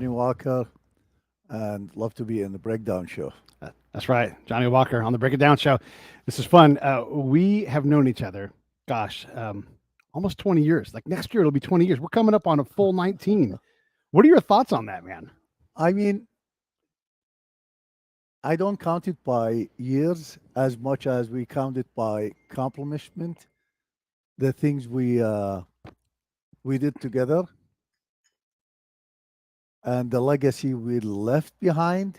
Johhny Walker, and love to be in the breakdown show. That's right. Johhny Walker on the Break It Down show. This is fun. We have known each other, gosh, almost 20 years. Like next year, it'll be 20 years. We're coming up on a full 19. What are your thoughts on that, man? I mean, I don't count it by years as much as we count it by accomplishment, the things we did together, and the legacy we left behind.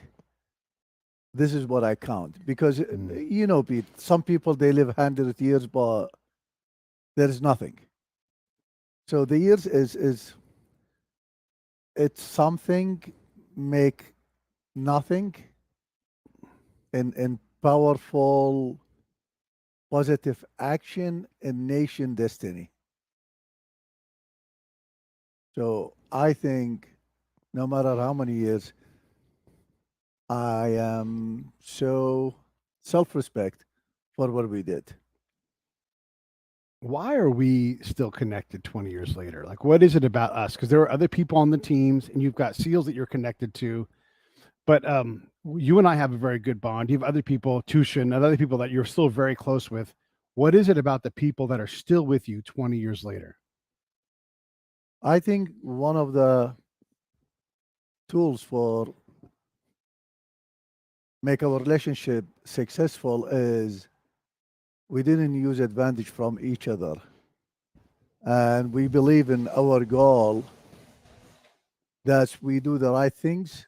This is what I count because Mm. Pete. Some people they live 100 years, but there is nothing. So the years is it's something make nothing in powerful positive action in nation destiny. So I think no matter how many years, I am so self respect for what we did. Why are we still connected 20 years later? Like, what is it about us? Because there are other people on the teams, and you've got SEALs that you're connected to. But you and I have a very good bond. You have other people, Tushin, and other people that you're still very close with. What is it about the people that are still with you 20 years later? I think one of the tools for make our relationship successful is we didn't use advantage from each other. And we believe in our goal that we do the right things.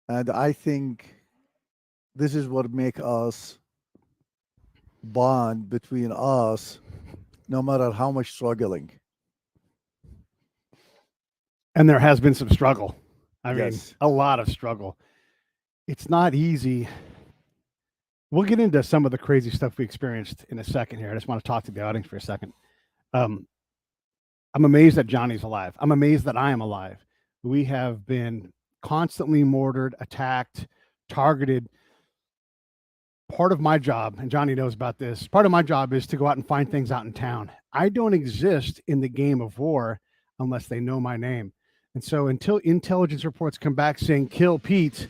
And I think this is what make us bond between us no matter how much struggling. And there has been some struggle. I mean, Yes. a lot of struggle. It's not easy. We'll get into some of the crazy stuff we experienced in a second here. I just want to talk to the audience for a second. Um, I'm amazed that Johnny's alive. I'm amazed that I am alive. We have been constantly mortared, attacked, targeted. Part of my job, and Johhny knows about this, part of my job is to go out and find things out in town. I don't exist in the game of war unless they know my name. And so until intelligence reports come back saying kill Pete,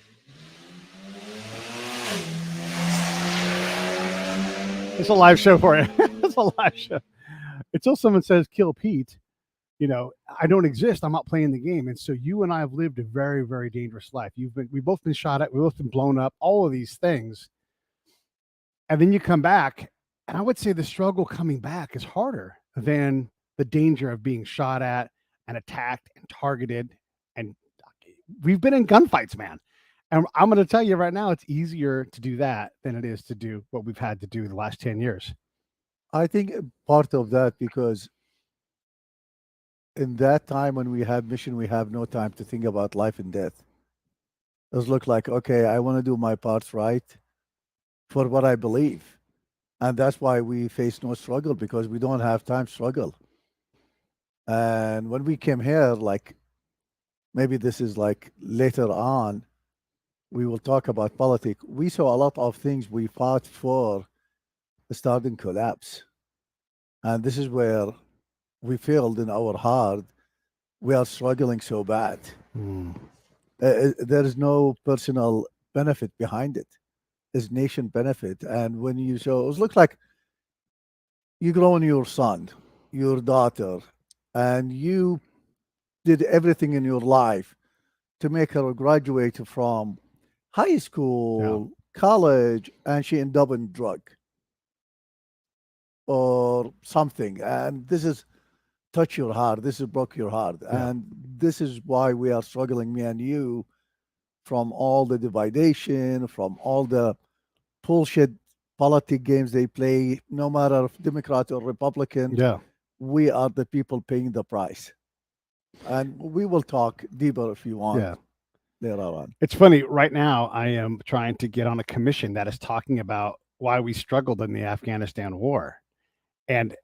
it's a live show for you. It's a live show. Until someone says kill Pete, I don't exist. I'm not playing the game. And so you and I have lived a very, very dangerous life. We've both been shot at, we've both been blown up, all of these things. And then you come back, and I would say the struggle coming back is harder than the danger of being shot at and attacked and targeted. And we've been in gunfights, man. And I'm going to tell you right now, it's easier to do that than it is to do what we've had to do the last 10 years. I think part of that because in that time when we had mission, we have no time to think about life and death. It was look like, okay, I want to do my parts right for what I believe. And that's why we face no struggle because we don't have time to struggle. And when we came here, like maybe this is like later on, we will talk about politics. We saw a lot of things we fought for starting collapse. And this is where we failed in our heart. We are struggling so bad. Hmm. There is no personal benefit behind it. It's nation benefit. And when you so it looks like you grown your son, your daughter, and you did everything in your life to make her graduate from high Yeah. school, college, and she ended up in drug or something. And this is touch your heart. This is broke your heart. Yeah. And this is why we are struggling, me and you, from all the dividation, from all the bullshit politic games they play, no matter if Democrat or Republican, Yeah. we are the people paying the price. And we will talk deeper if you want Yeah. later on. It's funny. Right now, I am trying to get on a commission that is talking about why we struggled in the Afghanistan war. And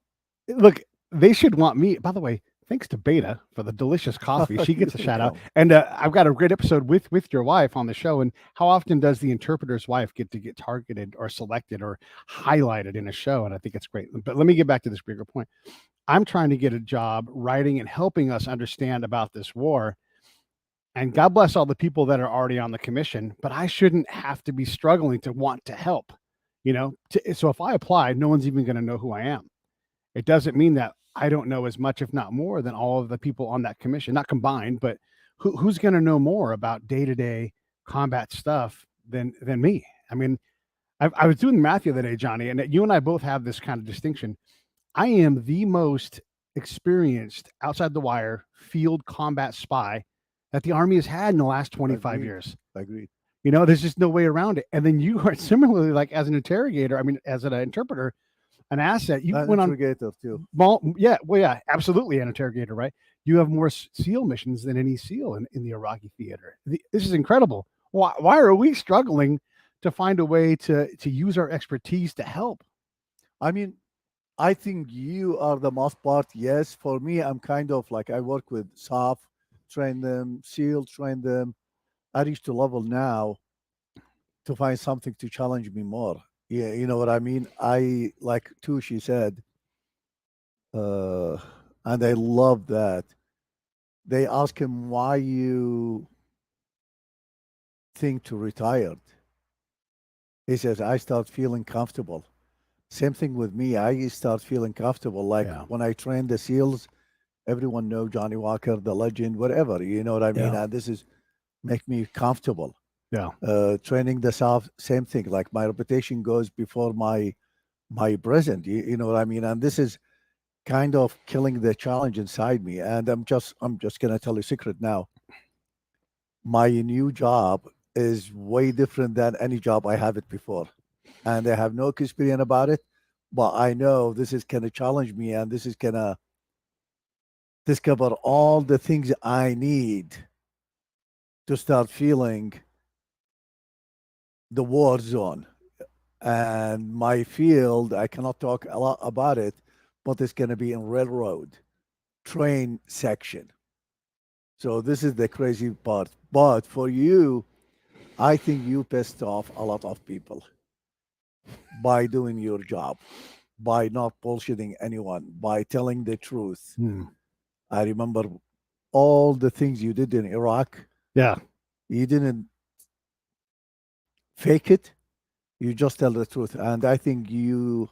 look, they should want me. By the way, thanks to Beta for the delicious coffee. She You're gets a shout out. welcome. And I've got a great episode with your wife on the show. And how often does the interpreter's wife get to get targeted or selected or highlighted in a show? And I think it's great. But let me get back to this bigger point. I'm trying to get a job writing and helping us understand about this war. And God bless all the people that are already on the commission, but I shouldn't have to be struggling to want to help, so if I apply, no one's even going to know who I am. It doesn't mean that I don't know as much, if not more, than all of the people on that commission, not combined, but who's going to know more about day-to-day combat stuff than me? I mean, I was doing the math the other day, Johhny, and you and I both have this kind of distinction. I am the most experienced outside the wire field combat spy that the Army has had in the last 25 years. Agreed. There's just no way around it. And then you are similarly, like, as an interrogator, I mean, as an interpreter, an asset. You went on interrogator too. Yeah, absolutely, an interrogator, right? You have more SEAL missions than any SEAL in the Iraqi theater. This is incredible. Why are we struggling to find a way to use our expertise to help? I mean, I think you are the most part. Yes, for me, I'm kind of like, I work with SAF, train them, SEAL, train them. I reached a level now to find something to challenge me more. Yeah, you know what I mean? I like Tushi said, and I love that. They ask him why you think to retired. He says, I start feeling comfortable. Same thing with me. I start feeling comfortable. Like when I train the SEALs, everyone know Johhny Walker, the legend, whatever. You know what I mean? And this is make me comfortable. Yeah. Training the South, same thing. Like my reputation goes before my present. You know what I mean? And this is kind of killing the challenge inside me. And I'm just gonna tell you a secret now. My new job is way different than any job I have it before. And I have no experience about it, but I know this is gonna challenge me, and this is gonna discover all the things I need to start feeling the war zone. And my field, I cannot talk a lot about it, but it's going to be in railroad train section. So this is the crazy part. But for you, I think you pissed off a lot of people by doing your job, by not bullshitting anyone, by telling the truth. I remember all the things you did in Iraq. Yeah. You didn't fake it. You just tell the truth. And I think you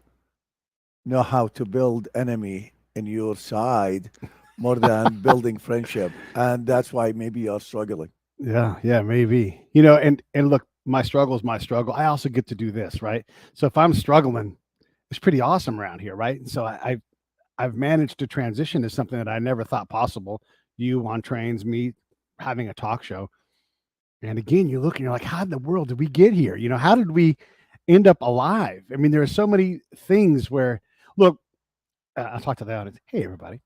know how to build enemy in your side more than building friendship. And that's why maybe you're struggling. Yeah, maybe. And look, my struggle is my struggle. I also get to do this, right? So if I'm struggling, it's pretty awesome around here, right? And so I've managed to transition to something that I never thought possible. You on trains, me having a talk show. And again, you look and you're like, how in the world did we get here? How did we end up alive? I mean, there are so many things where, look, I'll talk to the audience. Hey, everybody.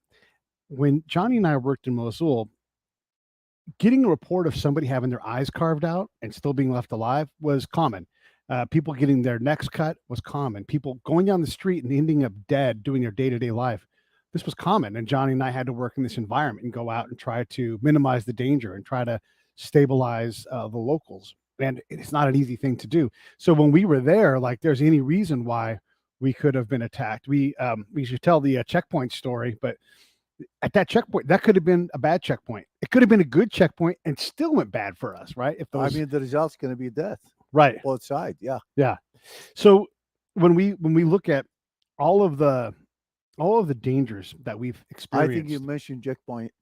When Johhny and I worked in Mosul, getting a report of somebody having their eyes carved out and still being left alive was common. People getting their necks cut was common. People going down the street and ending up dead doing their day-to-day life. This was common. And Johhny and I had to work in this environment and go out and try to minimize the danger and try to stabilize the locals. And it's not an easy thing to do. So when we were there, like, there's any reason why we could have been attacked. We should tell the checkpoint story, but at that checkpoint, that could have been a bad checkpoint. It could have been a good checkpoint and still went bad for us, right? If those, I mean, the result's going to be death, right? Both sides, yeah. So when we look at all of the dangers that we've experienced, I think you mentioned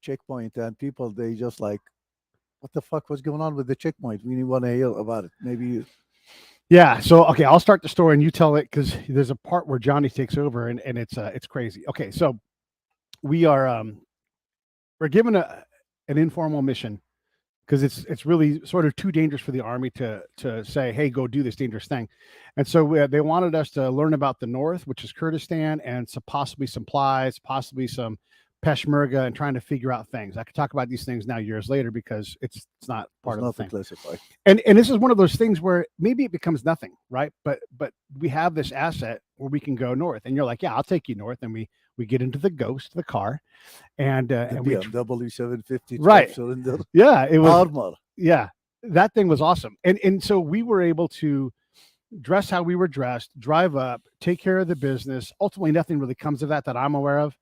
checkpoint, and people, they just like, what the fuck was going on with the checkpoint? We want to hear about it. Maybe you. Yeah. So okay, I'll start the story and you tell it, because there's a part where Johhny takes over and it's crazy. Okay, so we're given an informal mission because it's really sort of too dangerous for the Army to say, hey, go do this dangerous thing. And so they wanted us to learn about the North, which is Kurdistan, and possibly supplies, possibly some Peshmerga, and trying to figure out things. I could talk about these things now years later because it's not part of the thing. Classified. And this is one of those things where maybe it becomes nothing, right? But we have this asset where we can go north, and you're like, yeah, I'll take you north, and we get into the Ghost, the car, and we BMW 750 right cylinder. Yeah, it was armor. Yeah, that thing was awesome. And so we were able to dress how we were dressed, drive up, take care of the business. Ultimately, nothing really comes of that I'm aware of.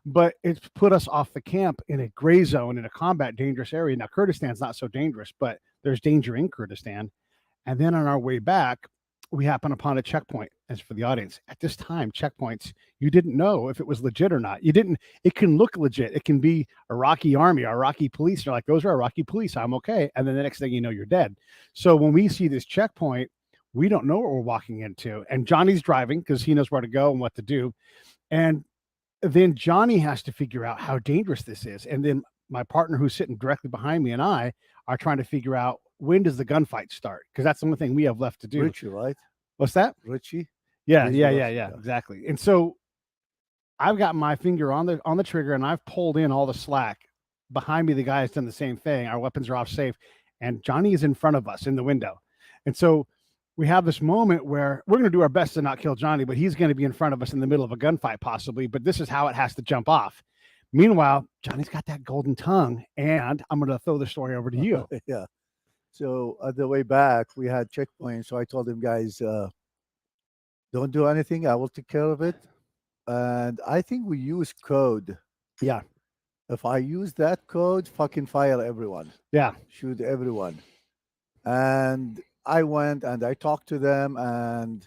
but it's put us off the camp in a gray zone in a combat dangerous area. Now Kurdistan's not so dangerous, but there's danger in Kurdistan. And then on our way back, we happen upon a checkpoint. As for the audience, at this time, checkpoints, you didn't know if it was legit or not. You didn't, it can look legit. It can be Iraqi army, Iraqi police. You're like, those are Iraqi police. I'm okay. And then the next thing you know, you're dead. So when we see this checkpoint, we don't know what we're walking into. And Johhny's driving because he knows where to go and what to do. And then Johhny has to figure out how dangerous this is. And then my partner who's sitting directly behind me and I are trying to figure out, when does the gunfight start? Because that's the only thing we have left to do. Richie, right? What's that? Richie? Yeah, exactly. And so I've got my finger on the trigger and I've pulled in all the slack. Behind me, the guy has done the same thing. Our weapons are off safe. And Johhny is in front of us in the window. And so we have this moment where we're going to do our best to not kill Johhny, but he's going to be in front of us in the middle of a gunfight possibly. But this is how it has to jump off. Meanwhile, Johnny's got that golden tongue. And I'm going to throw the story over to you. Yeah. So on the way back, we had checkpoints. So I told them, guys, don't do anything. I will take care of it. And I think we use code. Yeah. If I use that code, fucking fire everyone. Yeah. Shoot everyone. And I went and I talked to them and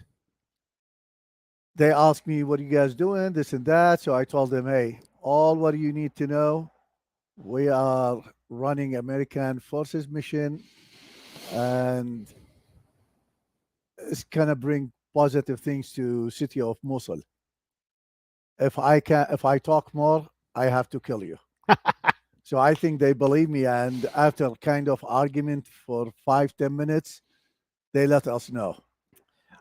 they asked me, what are you guys doing? This and that. So I told them, hey, all what you need to know, we are running American Forces mission and it's gonna bring positive things to city of Mosul. If I talk more, I have to kill you. So I think they believe me, and after kind of argument for 5-10 minutes, they let us know.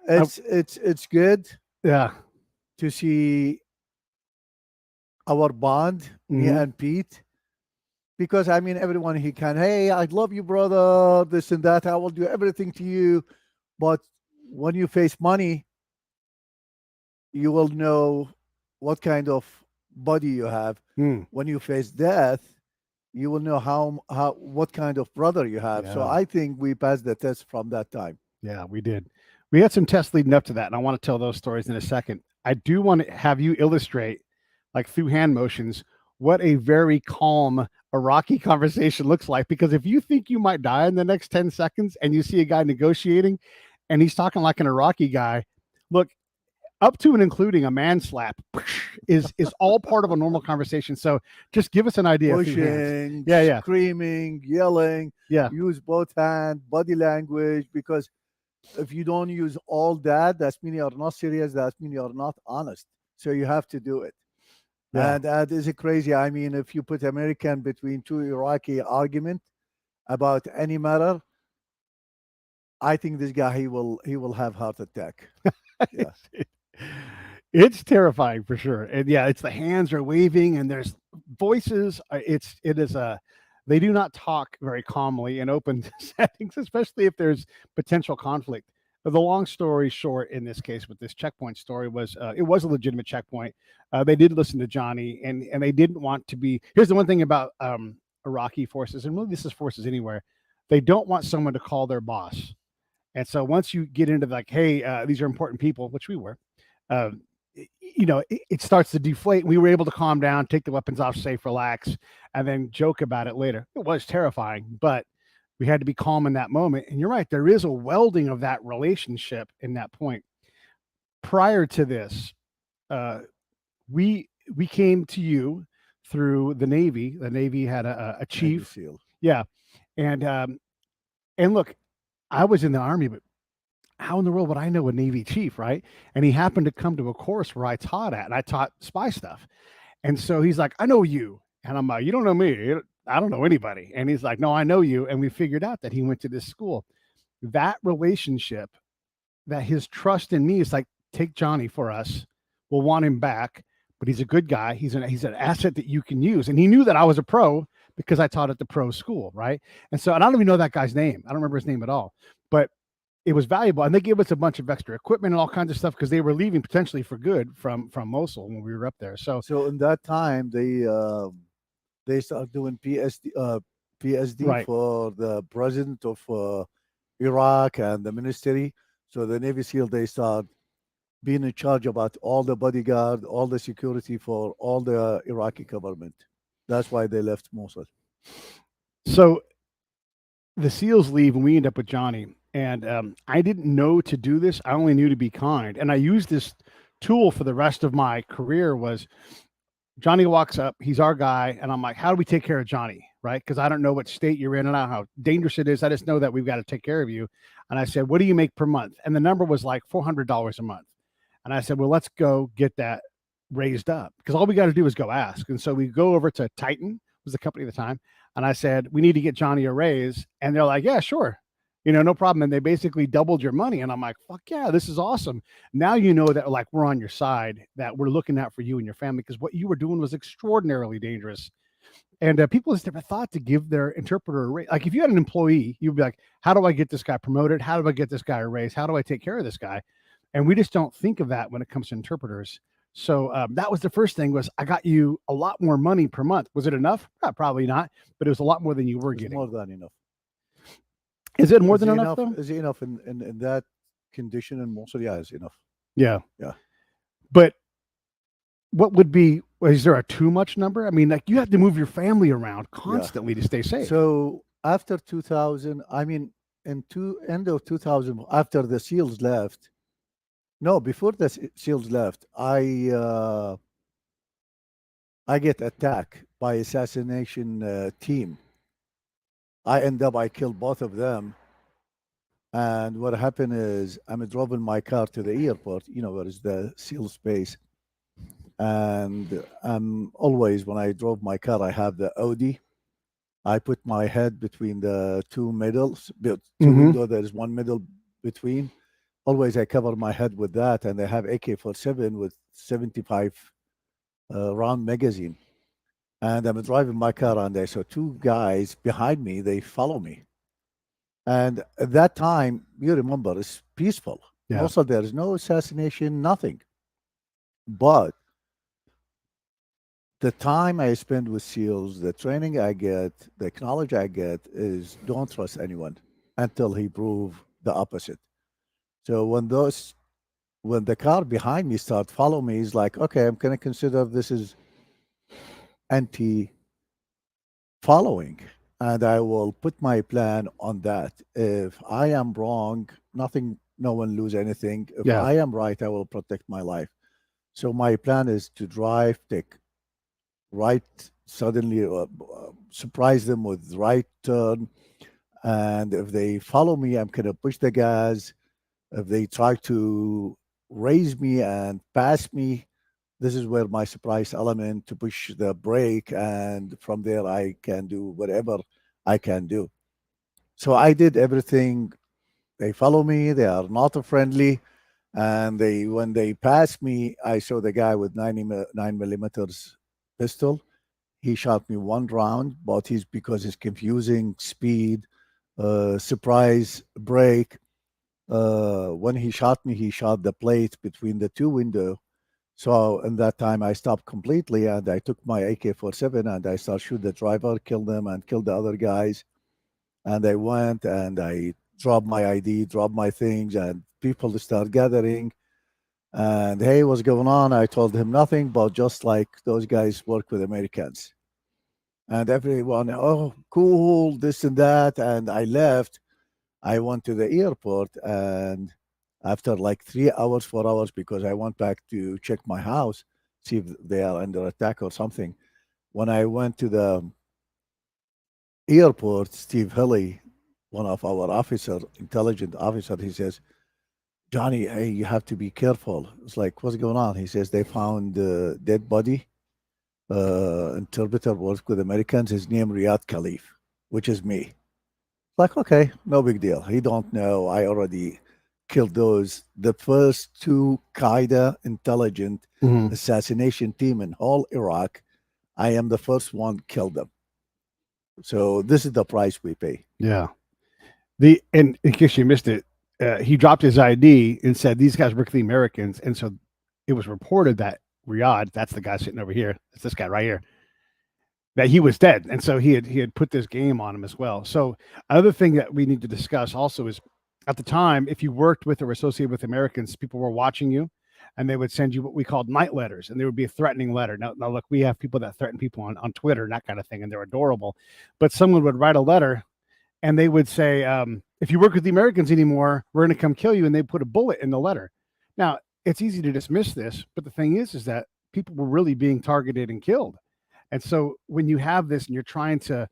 It's good, yeah, to see our bond, me and Pete, because I mean everyone he can, hey, I love you, brother, this and that, I will do everything to you, but when you face money, you will know what kind of body you have. When you face death, you will know how what kind of brother you have. So I think we passed the test from that time. Yeah, we did. We had some tests leading up to that, and I want to tell those stories in a second. I do want to have you illustrate, like through hand motions, what a very calm Iraqi conversation looks like. Because if you think you might die in the next 10 seconds and you see a guy negotiating and he's talking like an Iraqi guy, look, up to and including a man slap is all part of a normal conversation. So just give us an idea. Pushing, screaming, yelling, use both hand, body language, because if you don't use all that, that's mean you're not serious, that's mean you're not honest. So you have to do it. And that is crazy. I mean, if you put American between two Iraqi argument about any matter, I think this guy he will have heart attack. Yeah. It's terrifying for sure. And it's the hands are waving and there's voices. They do not talk very calmly in open settings, especially if there's potential conflict. But the long story short, in this case, with this checkpoint story was, it was a legitimate checkpoint. They did listen to Johhny and they didn't want to be, here's the one thing about Iraqi forces, and really this is forces anywhere. They don't want someone to call their boss. And so once you get into like, hey, these are important people, which we were, it starts to deflate. We were able to calm down, take the weapons off, safe, relax, and then joke about it later. It was terrifying, but we had to be calm in that moment. And you're right, there is a welding of that relationship in that point. Prior to this, we came to you through the Navy. The Navy had a chief. Yeah. And look, I was in the Army, but how in the world would I know a Navy chief, right? And he happened to come to a course where I taught at, and I taught spy stuff. And so he's like, I know you. And I'm like, you don't know me. I don't know anybody. And he's like, no, I know you. And we figured out that he went to this school. That relationship, that his trust in me is like, take Johhny for us. We'll want him back, but he's a good guy. He's an asset that you can use. And he knew that I was a pro because I taught at the pro school, right? And so, and I don't even know that guy's name. I don't remember his name at all, but it was valuable. And they gave us a bunch of extra equipment and all kinds of stuff because they were leaving potentially for good from Mosul when we were up there. So in that time, they started doing PSD Right. for the president of Iraq and the ministry. So the Navy SEAL, they start being in charge about all the bodyguard, all the security for all the Iraqi government. That's why they left Mosul. So the SEALs leave, and we end up with Johhny. And I didn't know to do this. I only knew to be kind. And I used this tool for the rest of my career. Was Johhny walks up, he's our guy, and I'm like, how do we take care of Johhny? Right? Because I don't know what state you're in and how dangerous it is. I just know that we've got to take care of you. And I said, what do you make per month? And the number was like $400 a month. And I said, well, let's go get that raised up, because all we got to do is go ask. And so we go over to Titan, was the company at the time. And I said, we need to get Johhny a raise. And they're like, yeah, sure. No problem. And they basically doubled your money. And I'm like, fuck yeah, this is awesome. Now you know that, like, we're on your side, that we're looking out for you and your family, because what you were doing was extraordinarily dangerous. And people just never thought to give their interpreter a raise. Like, if you had an employee, you'd be like, how do I get this guy promoted? How do I get this guy a raise? How do I take care of this guy? And we just don't think of that when it comes to interpreters. So that was the first thing, was I got you a lot more money per month. Was it enough? Probably not, but it was a lot more than you were getting. More than enough. Is it more than enough, though? Is it enough in that condition in Mosul? Yeah, it's enough. Yeah. Yeah. But what would be, is there a too much number? I mean, like, you have to move your family around constantly to stay safe. So after 2000, I mean, end of 2000, after the SEALs left, no, before the SEALs left, I get attacked by assassination team. I killed both of them. And what happened is, I'm driving my car to the airport, where is the SEAL space. And always, when I drove my car, I have the Audi. I put my head between the two middles, windows, there's one middle between. Always I cover my head with that, and I have AK-47 with 75 round magazine. And I'm driving my car, and I saw two guys behind me. They follow me. And at that time, you remember, it's peaceful. Yeah. Also, there is no assassination, nothing. But the time I spend with SEALs, the training I get, the knowledge I get is, don't trust anyone until he prove the opposite. So when the car behind me start following me, he's like, okay, I'm going to consider this is anti-following, and I will put my plan on that. If I am wrong, no one lose anything. If I am right, I will protect my life. So my plan is to drive, take right, suddenly surprise them with right turn. And if they follow me, I'm going to push the gas. If they try to raise me and pass me, this is where my surprise element to push the brake, and from there I can do whatever I can do. So I did everything. They follow me. They are not friendly, and when they pass me, I saw the guy with 9mm pistol. He shot me one round, but because he's confusing speed, surprise brake. When he shot me, he shot the plate between the two windows. So in that time, I stopped completely, and I took my AK-47 and I started shoot the driver, kill them, and kill the other guys. And I went and I dropped my ID, dropped my things, and people start gathering. And hey, what's going on? I told him nothing, but just like those guys work with Americans. And everyone, oh, cool, this and that. And I left. I went to the airport, and after like 3 hours, 4 hours, because I went back to check my house, see if they are under attack or something. When I went to the airport, Steve Hilley, one of our intelligent officer, he says, Johhny, hey, you have to be careful. It's like, what's going on? He says, they found a dead body. Interpreter works with Americans. His name Riyad Khalif, which is me. Like, okay, no big deal. He don't know. I already killed the first two Qaeda intelligent assassination team in whole Iraq. I am the first one killed them. So this is the price we pay. Yeah. And in case you missed it, he dropped his ID and said these guys work for the Americans. And so it was reported that Riyadh, that's the guy sitting over here, it's this guy right here, that he was dead. And so he had put this game on him as well. So another thing that we need to discuss also is, at the time, if you worked with or associated with Americans, people were watching you. and they would send you what we called night letters, and there would be a threatening letter. Now look, we have people that threaten people on Twitter and that kind of thing, and they're adorable. But someone would write a letter, and they would say, if you work with the Americans anymore, we're going to come kill you, and they put a bullet in the letter. Now, it's easy to dismiss this, but the thing is that people were really being targeted and killed. And so when you have this and you're trying to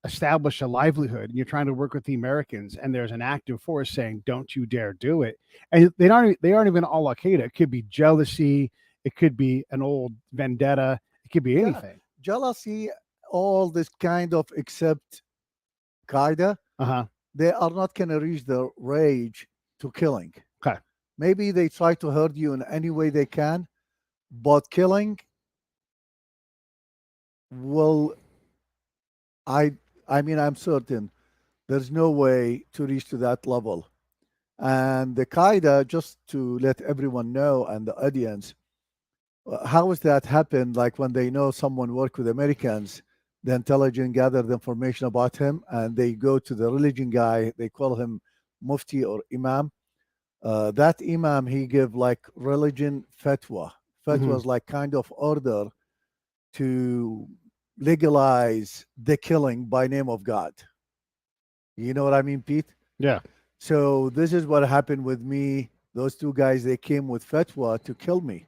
establish a livelihood and you're trying to work with the Americans, and there's an active force saying, don't you dare do it. And they aren't even all Al-Qaeda. It could be jealousy. It could be an old vendetta. It could be anything. Jealousy, all this kind of, except Qaeda, they are not going to reach the rage to killing. Okay. Maybe they try to hurt you in any way they can, but killing will, I mean, I'm certain there's no way to reach to that level. And the Qaeda, just to let everyone know and the audience, how has that happened? Like when they know someone worked with Americans, the intelligence gathered information about him, and they go to the religion guy. They call him Mufti or Imam. That Imam, he give like religion fatwa. Fatwa is like kind of order to legalize the killing by name of God. You know what I mean, Pete? Yeah. So this is what happened with me. Those two guys, they came with fatwa to kill me.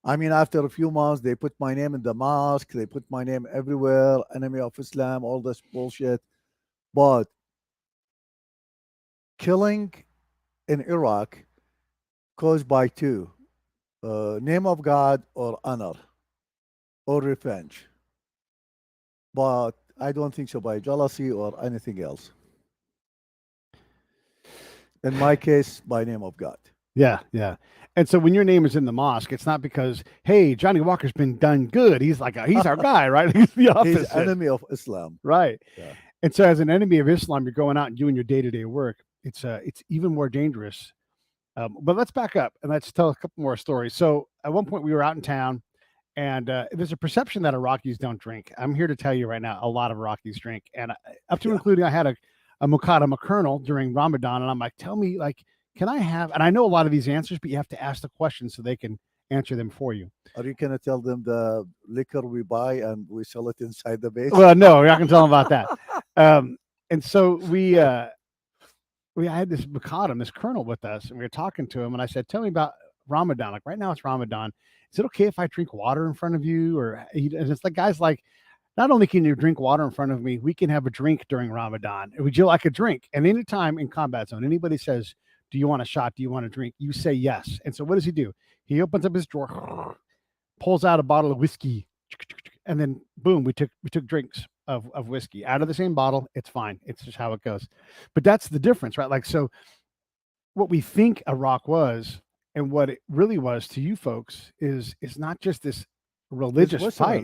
I mean, after a few months, they put my name in the mosque. They put my name everywhere, enemy of Islam, all this bullshit. But killing in Iraq caused by two, name of God or honor or revenge. But I don't think so by jealousy or anything else. In my case, by name of God. Yeah, yeah. And so when your name is in the mosque, it's not because, hey, Johhny Walker's been done good. He's like he's our guy, right? He's the opposite. He's enemy of Islam. Right. Yeah. And so as an enemy of Islam, you're going out and doing your day-to-day work. It's even more dangerous. But let's back up and let's tell a couple more stories. So at one point we were out in town, and there's a perception that Iraqis don't drink. I'm here to tell you right now, a lot of Iraqis drink. And up to including I had a Muqaddam, a colonel, during Ramadan, and I'm like, tell me, like, can I have, and I know a lot of these answers, but you have to ask the questions so they can answer them for you. Are you going to tell them the liquor we buy and we sell it inside the base? Well, no, we're not going to tell them about that. And so I had this Muqaddam, this colonel with us, and we were talking to him, and I said, tell me about Ramadan. Like right now it's Ramadan. Is it okay if I drink water in front of you? And it's like, guys, like, not only can you drink water in front of me, we can have a drink during Ramadan. Would you like a drink? And anytime in combat zone, anybody says, do you want a shot? Do you want a drink? You say yes. And so what does he do? He opens up his drawer, pulls out a bottle of whiskey, and then boom, we took drinks of whiskey out of the same bottle. It's fine. It's just how it goes. But that's the difference, right? Like, so what we think Iraq was and what it really was to you folks is not just this religious fight.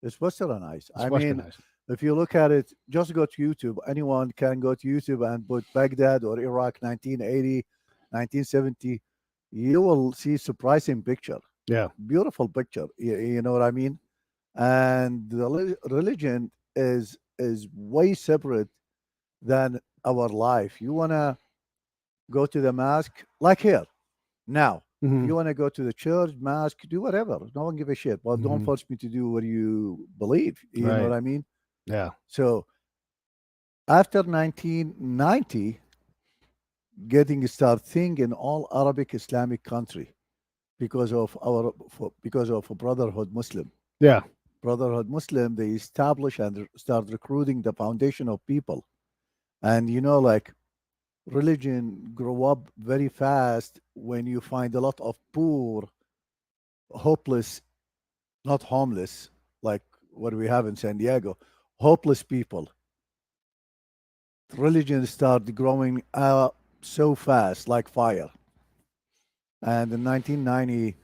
It's westernized. I mean, if you look at it, just go to YouTube. Anyone can go to YouTube and put Baghdad or Iraq 1980, 1970. You will see surprising picture. Yeah. Beautiful picture. You know what I mean? And the religion is way separate than our life. You want to go to the mosque, like here. Now, you want to go to the church, mosque, do whatever. No one give a shit. But don't force me to do what you believe. You know what I mean? Yeah. So after 1990, getting start thing in all Arabic Islamic country because of Brotherhood Muslim. Yeah. Brotherhood Muslim, they establish and start recruiting the foundation of people. And like religion grow up very fast when you find a lot of poor, hopeless, not homeless, like what we have in San Diego, hopeless people. Religion started growing up so fast, like fire. And in 1990,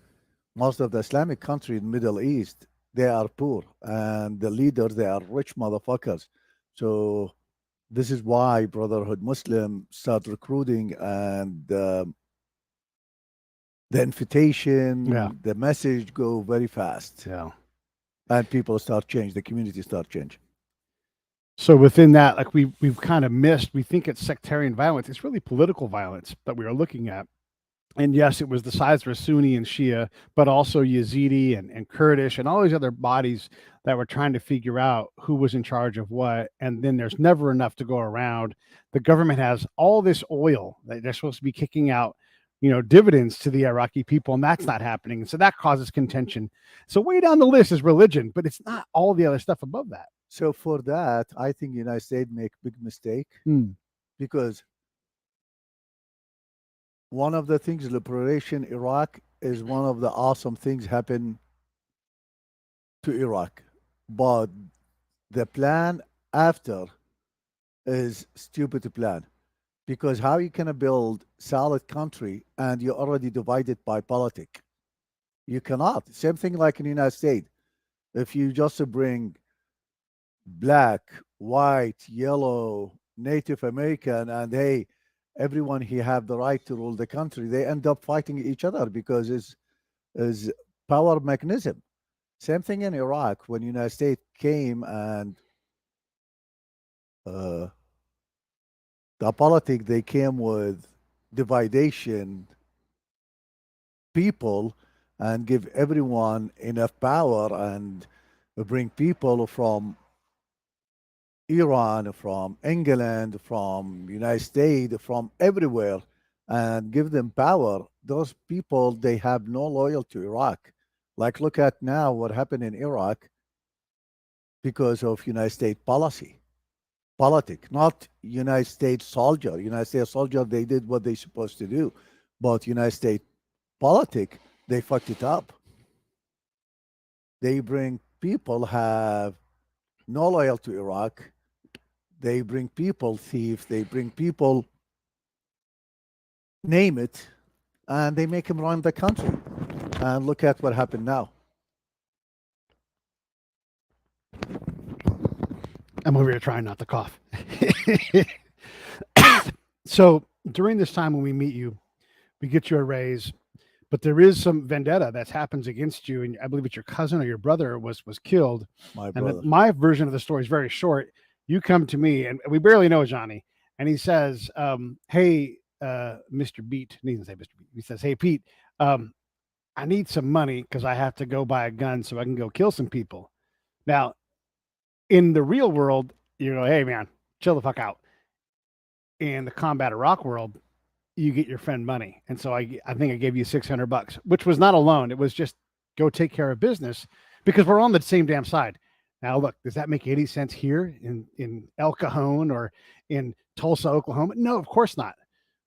most of the Islamic countries in the Middle East, they are poor. And the leaders, they are rich motherfuckers. So this is why Brotherhood Muslim start recruiting, and the invitation, the message go very fast. Yeah. And people start change, the community start change. So within that, like we've kind of missed, we think it's sectarian violence. It's really political violence that we are looking at. And yes, it was the sides were Sunni and Shia, but also Yazidi and Kurdish and all these other bodies that were trying to figure out who was in charge of what. And then there's never enough to go around. The government has all this oil that they're supposed to be kicking out, dividends to the Iraqi people, and that's not happening. And so that causes contention. So way down the list is religion, but it's not all the other stuff above that. So for that, I think United States make big mistake because one of the things, liberation Iraq is one of the awesome things happen to Iraq, but the plan after is stupid plan because how you can build solid country and you're already divided by politic? You cannot. Same thing like in the United States. If you just bring black, white, yellow, Native American, and hey, everyone he have the right to rule the country, they end up fighting each other because it's power mechanism. Same thing in Iraq when United States came and the politic they came with dividation people and give everyone enough power and bring people from Iran, from England, from United States, from everywhere, and give them power. Those people they have no loyalty to Iraq. Like look at now what happened in Iraq because of United States policy, politic, not United States soldier. United States soldier they did what they supposed to do, but United States politic they fucked it up. They bring people have no loyalty to Iraq. They bring people thieves. They bring people, name it, and they make them run the country. And look at what happened now. I'm over here trying not to cough. So during this time when we meet you, we get you a raise, but there is some vendetta that happens against you, and I believe it's your cousin or your brother was killed. My And brother. my version of the story is very short. You come to me, and we barely know Johhny, and he says, "Hey, Mr. Beat," he doesn't say Mr. Beat. He says, "Hey, Pete, I need some money because I have to go buy a gun so I can go kill some people." Now, in the real world, you go, "Hey, man, chill the fuck out." In the combat Iraq world, you get your friend money. And so I think I gave you $600, which was not a loan. It was just go take care of business because we're on the same damn side. Now, look, does that make any sense here in El Cajon or in Tulsa, Oklahoma? No, of course not.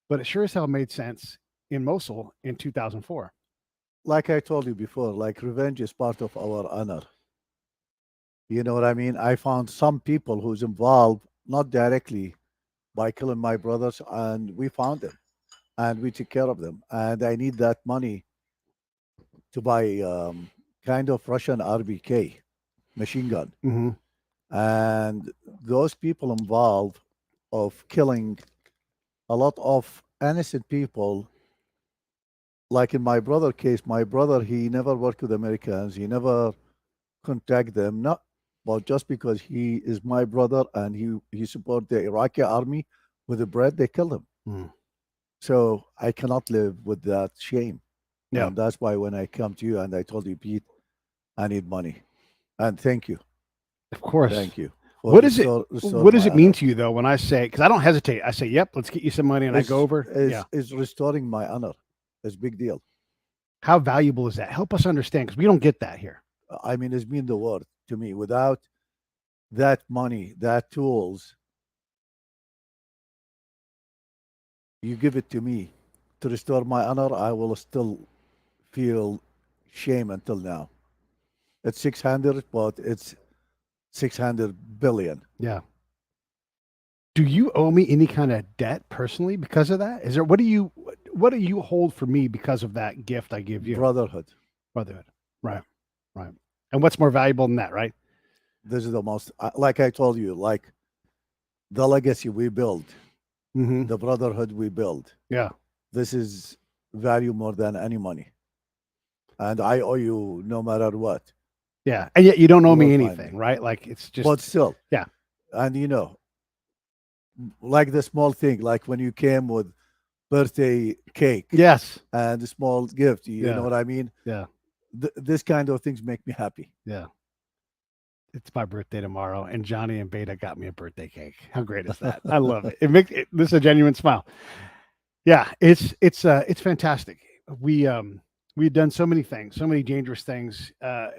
But it sure as hell made sense in Mosul in 2004. Like I told you before, like revenge is part of our honor. You know what I mean? I found some people who's involved, not directly by killing my brothers, and we found them and we took care of them. And I need that money to buy kind of Russian RBK machine gun. Mm-hmm. And those people involved of killing a lot of innocent people, like in my brother case, my brother he never worked with Americans, he never contact them, not but just because he is my brother and he support the Iraqi army with the bread, they killed him. Mm. So I cannot live with that shame. Yeah. And that's why when I come to you and I told you, Pete, I need money. And thank you. Of course. Thank you. What does it mean to you though when I say, because I don't hesitate, I say, "Yep, let's get you some money," and I go over. It's restoring my honor. It's a big deal. How valuable is that? Help us understand, because we don't get that here. I mean, it's mean the world to me. Without that money, that tools, you give it to me to restore my honor, I will still feel shame until now. It's 600, but it's 600 billion. Yeah. Do you owe me any kind of debt personally because of that? Is there what do you hold for me because of that gift I give you? Brotherhood. Brotherhood. Right. Right. And what's more valuable than that, right? This is the most, like I told you, like the legacy we build, Mm-hmm. the brotherhood we build. Yeah. This is value more than any money. And I owe you no matter what. Yeah. And yet you don't owe me will find anything, right? Like it's just. But still. Yeah. And you know, like the small thing, like when you came with birthday cake Yes. and a small gift. You Yeah. know what I mean? Yeah. This kind of things make me happy. Yeah. It's my birthday tomorrow, and Johnny and Beta got me a birthday cake. How great is that? I love it. It makes this is a genuine smile. Yeah, it's fantastic. We've done so many things, so many dangerous things.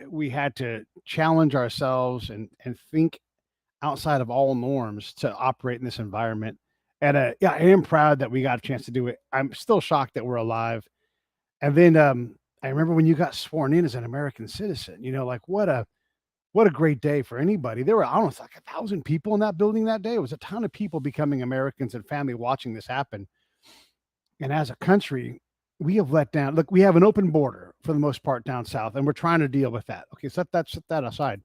We had to challenge ourselves and think outside of all norms to operate in this environment. And yeah, I am proud that we got a chance to do it. I'm still shocked that we're alive. And then I remember when you got sworn in as an American citizen. You know, like what a great day for anybody. There were almost like 1,000 people in that building that day. It was a ton of people becoming Americans and family watching this happen. And as a country, we have let down. Look, we have an open border for the most part down south, and we're trying to deal with that. Okay, set that aside.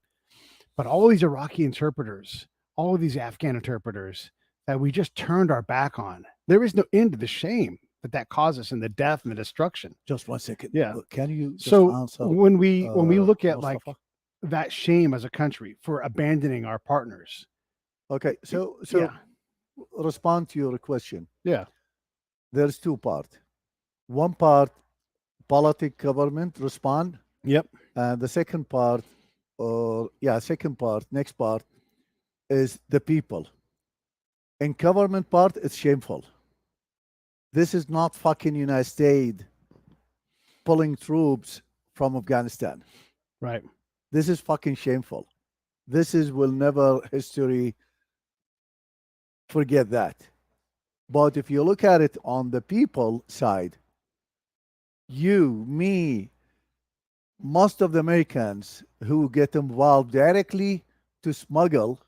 But all these Iraqi interpreters, all of these Afghan interpreters that we just turned our back on, there is no end to the shame that causes and the death and the destruction. Just 1 second. Yeah. Can you just So answer? when we look at like Mustafa? that shame as a country for abandoning our partners. Okay, so Yeah. respond to your question. Yeah. There's two parts. One part, politic government respond, Yep. and the second part, next part is the people. In government part, it's shameful. This is not fucking United States pulling troops from Afghanistan. Right. This is fucking shameful. This is will never history forget that. But if you look at it on the people side, you, me, most of the Americans who get involved directly to smuggle,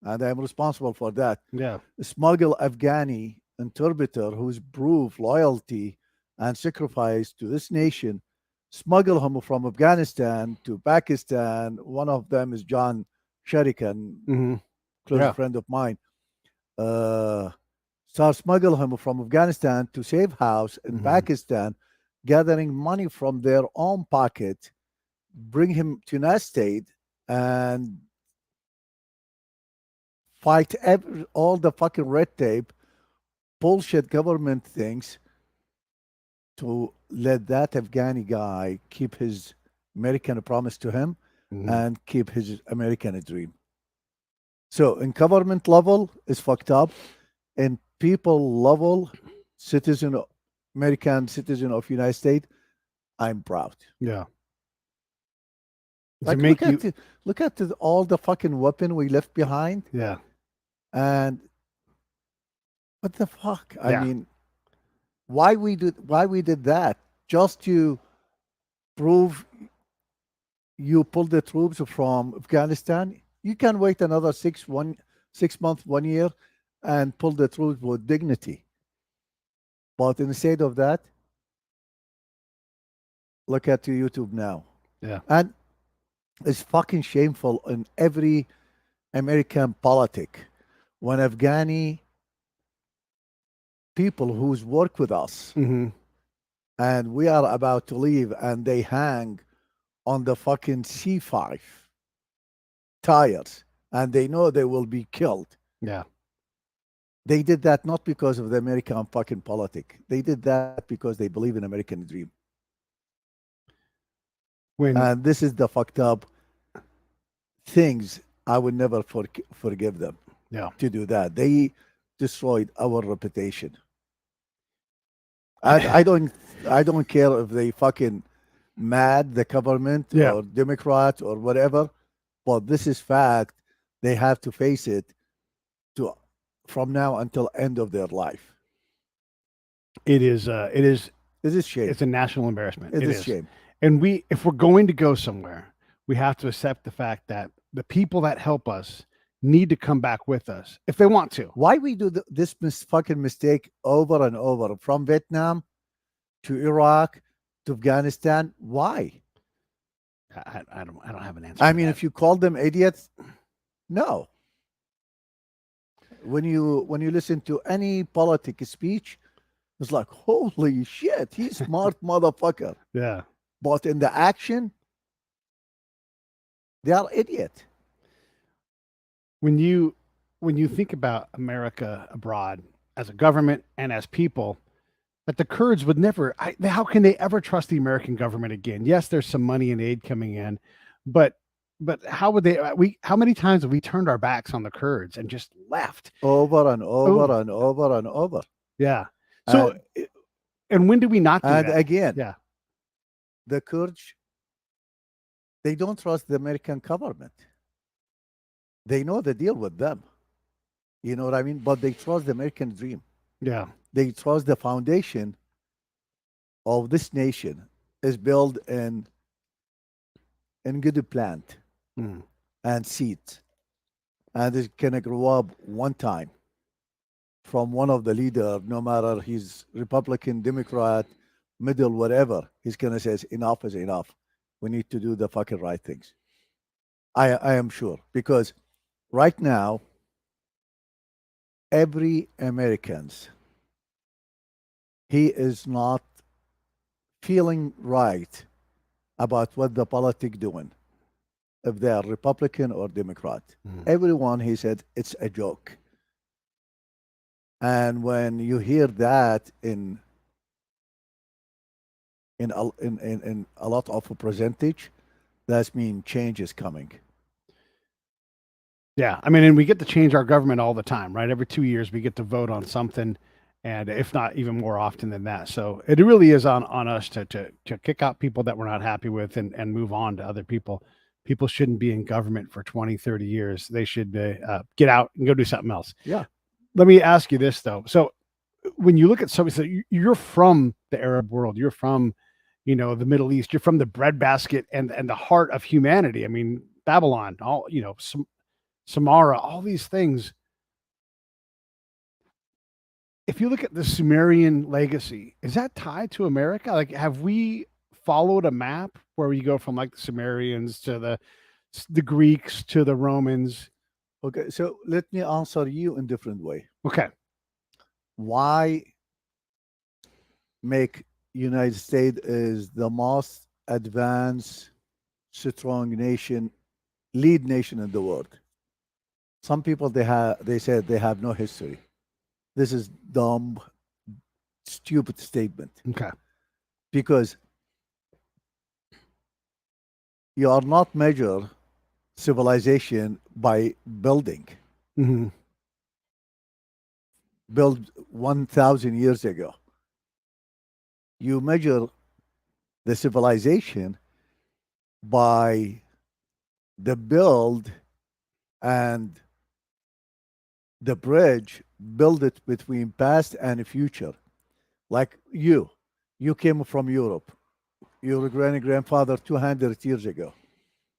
and I'm responsible for that, Yeah. smuggle Afghani interpreter who's proved loyalty and sacrifice to this nation, smuggle him from Afghanistan to Pakistan. One of them is John Sherikan, Mm-hmm. close Yeah. friend of mine. Start smuggle him from Afghanistan to safe house in Mhm. Pakistan, gathering money from their own pocket, bring him to United States and fight all the fucking red tape, bullshit government things to let that Afghani guy keep his American promise to him Mhm. and keep his American dream. So in government level, it's fucked up. In people level, citizen, American citizen of United States, I'm proud. Yeah. To Like make you. look at all the fucking weapon we left behind, Yeah. and what the fuck? I Yeah. mean, why we did that? Just to prove you pulled the troops from Afghanistan. You can wait another 6 months, 1 year, and pull the troops with dignity. But instead of that, look at YouTube now. Yeah. And it's fucking shameful in every American politic when Afghani people who's work with us Mm-hmm. and we are about to leave and they hang on the fucking C5 tires and they know they will be killed. Yeah. They did that not because of the American fucking politic. They did that because they believe in American dream. When And this is the fucked up things. I would never forgive them yeah. to do that. They destroyed our reputation. I don't care if they fucking mad the government Yeah. or Democrat or whatever, but this is fact. They have to face it to from now until end of their life. It is. This is shame. It's a national embarrassment. It is shame. And if we're going to go somewhere, we have to accept the fact that the people that help us need to come back with us if they want to. Why we do this fucking mistake over and over from Vietnam to Iraq to Afghanistan? Why? I don't have an answer. I for mean, that. if you call them idiots, no. When you listen to any politic speech, it's like, holy shit, he's smart motherfucker. Yeah. But in the action, they are idiot. When you think about America abroad as a government and as people, But the Kurds would never. How can they ever trust the American government again? Yes, there's some money and aid coming in, but how would they? How many times have we turned our backs on the Kurds and just left? over and over Oh, and over and over. yeah. So, And and when do we not do and that? again, Yeah. the Kurds, they don't trust the American government. They know the deal with them. You know what I mean? But they trust the American dream. Yeah. They trust the foundation of this nation is built in good plant Mm. and seed, and it's gonna grow up one time from one of the leader, no matter he's Republican, Democrat, middle, whatever. He's gonna say enough is enough. We need to do the fucking right things. I am sure because right now every Americans he is not feeling right about what the politic doing, if they are Republican or Democrat. Mm. Everyone, he said, it's a joke. And when you hear that in a lot of a percentage, that means change is coming. Yeah. I mean, and we get to change our government all the time, right? Every 2 years, we get to vote on something, and if not even more often than that. So it really is on us to kick out people that we're not happy with and move on to other people. People shouldn't be in government for 20, 30 years. They should get out and go do something else. Yeah. Let me ask you this, though. So when you look at somebody, so you're from the Arab world, you're from, the Middle East, you're from the breadbasket and the heart of humanity. I mean, Babylon, all, Samara, all these things. If you look at the Sumerian legacy, is that tied to America? Like, have we followed a map where we go from like the Sumerians to the Greeks to the Romans? Okay, so let me answer you in different way. Okay. Why make United States is the most advanced, strong nation, lead nation in the world? Some people they said they have no history. This is dumb, stupid statement Okay. because you are not measure civilization by building. Mm-hmm. Built 1,000 years ago. You measure the civilization by the build and the bridge build it between past and future. Like you came from Europe. Your grandfather 200 years ago.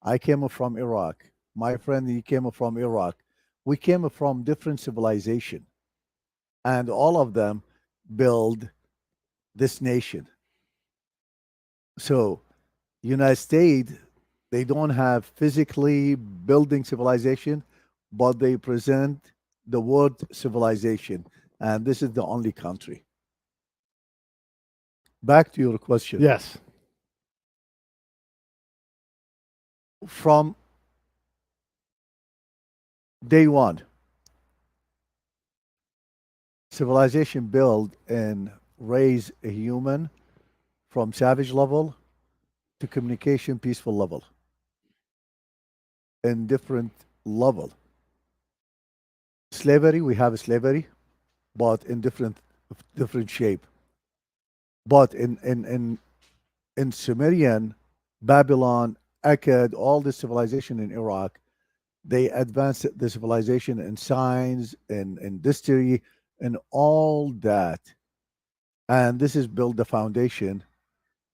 I came from Iraq. My friend, he came from Iraq. We came from different civilization, and all of them build this nation. So, United States, they don't have physically building civilization, but they present the word civilization, and this is the only country. Back to your question. Yes. From day one, civilization build and raise a human from savage level to communication peaceful level in different level. Slavery, we have slavery, but in different shape. But in Sumerian, Babylon, Akkad, all the civilization in Iraq, they advanced the civilization in science, in history, and all that. And this is build the foundation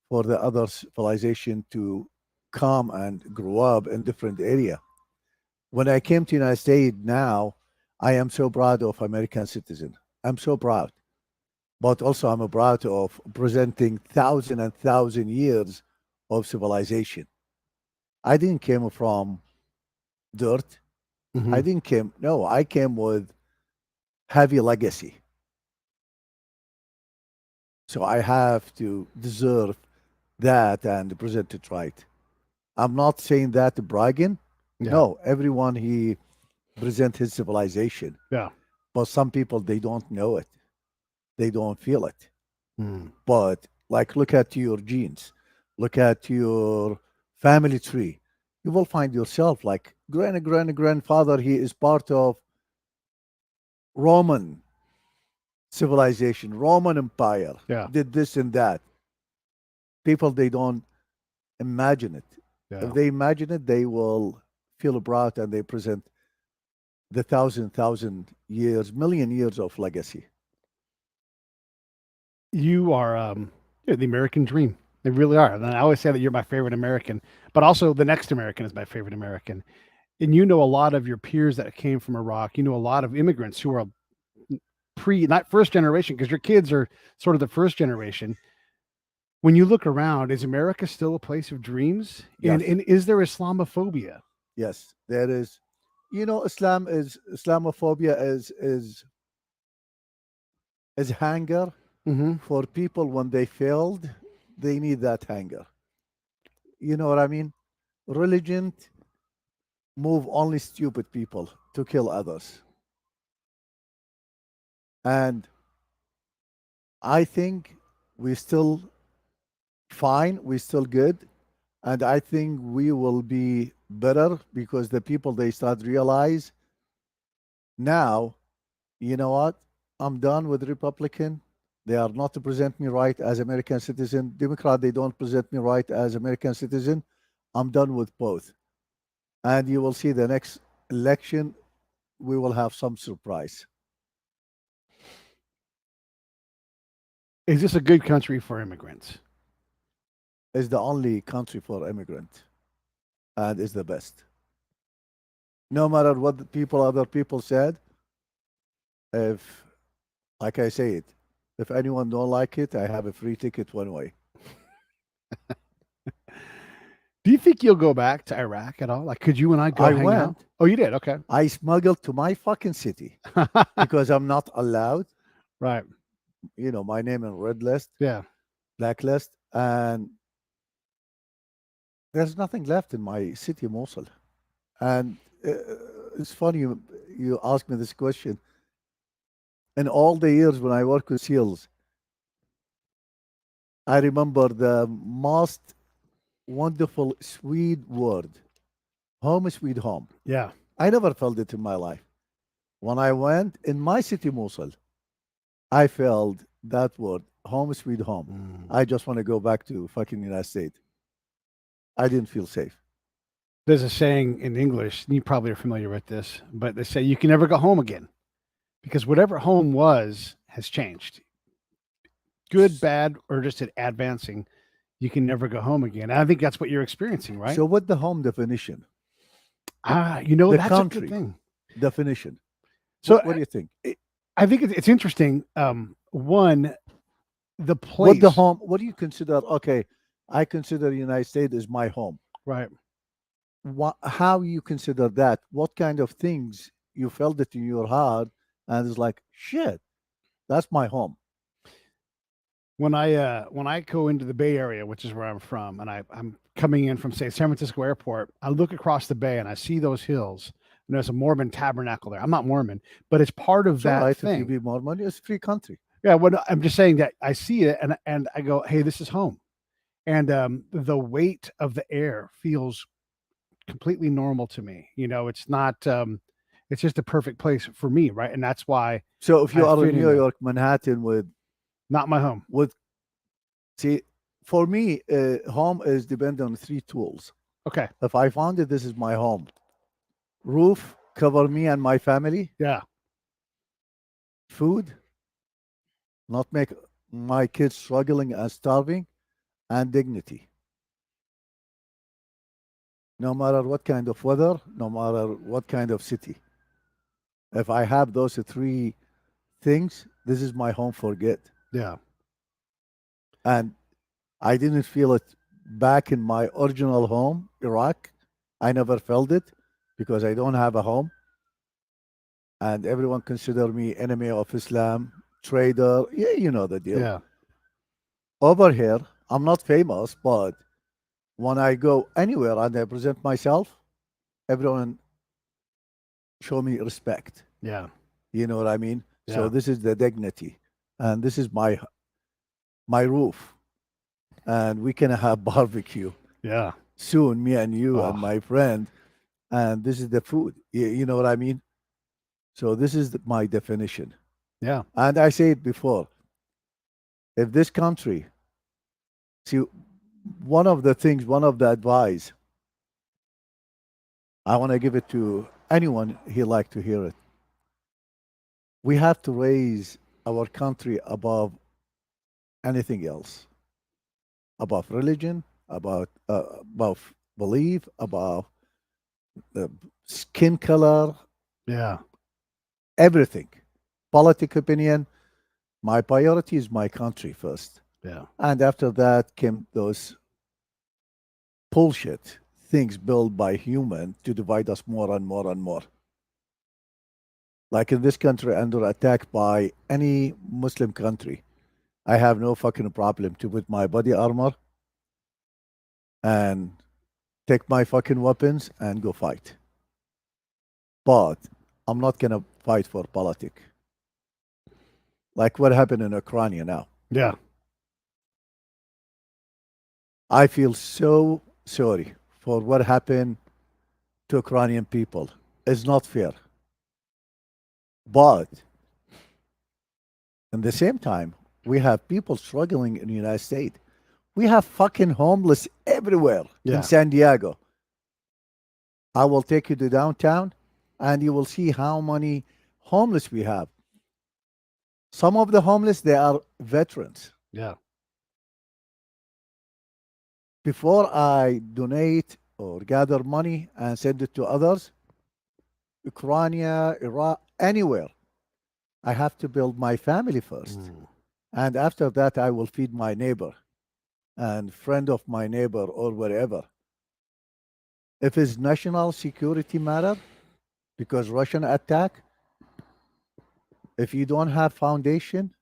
for the other civilization to come and grow up in different area. When I came to United States now, I am so proud of American citizen. I'm so proud. But also I'm proud of presenting thousand and thousand years of civilization. I didn't came from dirt. Mm-hmm. I didn't came no, I came with heavy legacy. So I have to deserve that and present it right. I'm not saying that to bragging. Yeah. No, everyone he present his civilization. Yeah. But some people they don't know it. They don't feel it. Hmm. But like, look at your genes, look at your family tree. You will find yourself like grandfather. He is part of Roman civilization, Roman Empire. Yeah. Did this and that. People they don't imagine it. Yeah. If they imagine it, they will feel proud and they present the thousand years, million years of legacy. You are you're the American dream. They really are. And I always say that you're my favorite American, but also the next American is my favorite American. And you know a lot of your peers that came from Iraq. You know a lot of immigrants who are not first generation, because your kids are sort of the first generation. When you look around, is America still a place of dreams? And Yes, is there Islamophobia? yes, there is. You know, Islamophobia is hunger Mm-hmm. for people when they failed. They need that hunger. You know what I mean? Religion move only stupid people to kill others, and I think we still fine. We're still good. And I think we will be better because the people they start realize now, you know what? I'm done with Republican. They are not to present me right as American citizen. Democrat, they don't present me right as American citizen. I'm done with both. And you will see the next election, we will have some surprise. Is this a good country for immigrants? It's the only country for immigrant and is the best. No matter what the people, other people said, if like I say it, if anyone don't like it, I have a free ticket one way. Do you think you'll go back to Iraq at all? Like, could you and I go I hang out? went, Oh, you did? Okay. I smuggled to my fucking city because I'm not allowed. Right. You know, my name in red list, Yeah. blacklist, and there's nothing left in my city, Mosul. And it's funny you ask me this question. In all the years when I work with SEALs, I remember the most wonderful, sweet word, home sweet home. Yeah. I never felt it in my life. When I went in my city, Mosul, I felt that word, home sweet home. Mm. I just want to go back to fucking United States. I didn't feel safe. There's a saying in English, and you probably are familiar with this, but they say you can never go home again because whatever home was has changed. Good, bad, or just advancing, you can never go home again. And I think that's what you're experiencing, right? So, what the home definition? The That's a good country thing. definition. So What do you think? I think it's interesting. One, the What the place, home? What do you consider? Okay, I consider United States is my home. right? How you consider that? What kind of things you felt it in your heart, and it's like shit. That's my home. When I go into the Bay Area, which is where I'm from, and I'm coming in from say San Francisco Airport, I look across the bay and I see those hills. And there's a Mormon tabernacle there. I'm not Mormon, but it's part of It's all that right if you thing. be Mormon. It's a free country. Yeah, well, I'm just saying that I see it and I go, hey, this is home. And the weight of the air feels completely normal to me. It's not. It's just a perfect place for me, right? And that's why So if you I are in fit in New there. York, Manhattan, Not my home. with see, for me, home is dependent on three tools. Okay. If I found it, this is my home. Roof, cover me and my family. Yeah. Food, not make my kids struggling and starving, and dignity. No matter what kind of weather, no matter what kind of city. If I have those three things, this is my home for good. Yeah. And I didn't feel it back in my original home, Iraq. I never felt it because I don't have a home. And everyone consider me enemy of Islam, traitor. Yeah, you know the deal. Yeah. Over here, I'm not famous, but when I go anywhere and I present myself, everyone show me respect. Yeah. You know what I mean? So Yeah. this is the dignity, and this is my my roof, and we can have barbecue Yeah. soon, me and you and Oh, my friend, and this is the food. You know what I mean? So this is my definition. yeah. And I say it before, if this country, see, one of the things, one of the advice, I want to give it to anyone he like to hear it. We have to raise our country above anything else, above religion, above belief, above uh, skin color, Yeah. everything. Politic opinion. My priority is my country first, Yeah. and after that came those bullshit things built by human to divide us more and more and more. Like in this country, under attack by any Muslim country, I have no fucking problem to put my body armor and take my fucking weapons and go fight. But I'm not gonna fight for politics. Like what happened in Ukraine now. Yeah. I feel so sorry for what happened to Ukrainian people. It's not fair. But at the same time, we have people struggling in the United States. We have fucking homeless everywhere in Yeah. San Diego. I will take you to downtown and you will see how many homeless we have. Some of the homeless, they are veterans. Yeah. Before I donate or gather money and send it to others, Ukraine, Iraq, anywhere, I have to build my family first. Mm. And after that, I will feed my neighbor and friend of my neighbor or wherever. If it's national security matter, because Russian attack, if you don't have foundation,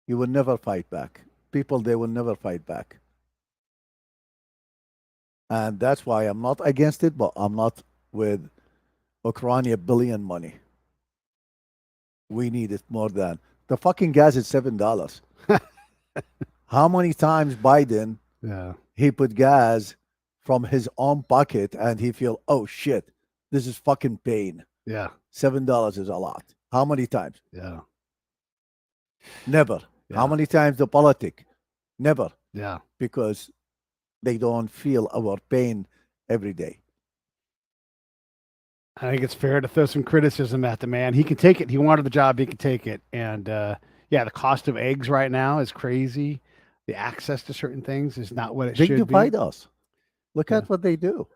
you will never fight back. People, they will never fight back. And that's why I'm not against it, but I'm not with Ukraine billion money. We need it more than the fucking gas is $7. How many times Biden Yeah. he put gas from his own pocket and he feel, oh shit, this is fucking pain. Yeah. $7 is a lot. How many times? Yeah. Never. How Yeah. many times the politic? Never. Yeah. Because they don't feel our pain every day. I think it's fair to throw some criticism at the man. He can take it. He wanted the job. He can take it. And yeah, the cost of eggs right now is crazy. The access to certain things is not what it They should be. divide us. Look Yeah. at what they do.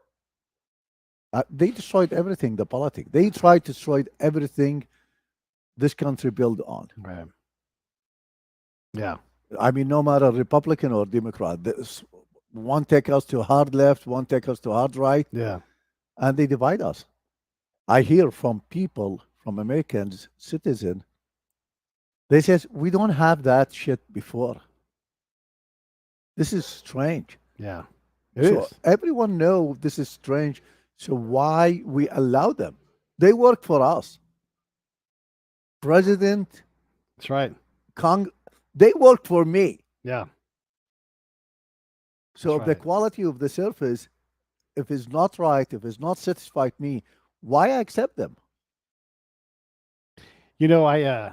They destroyed everything, the politics. They tried to destroy everything this country built on. Right. Yeah. I mean, no matter Republican or Democrat, this, one take us to hard left, one take us to hard right, Yeah. and they divide us. I hear from people, from Americans, citizens, they says we don't have that shit before. This is strange. Yeah. It So is. everyone know this is strange. So why we allow them? They work for us. President, That's right. Cong, they work for me. Yeah. So That's if the right. quality of the service, if it's not right, if it's not satisfied me, why I accept them? You know, I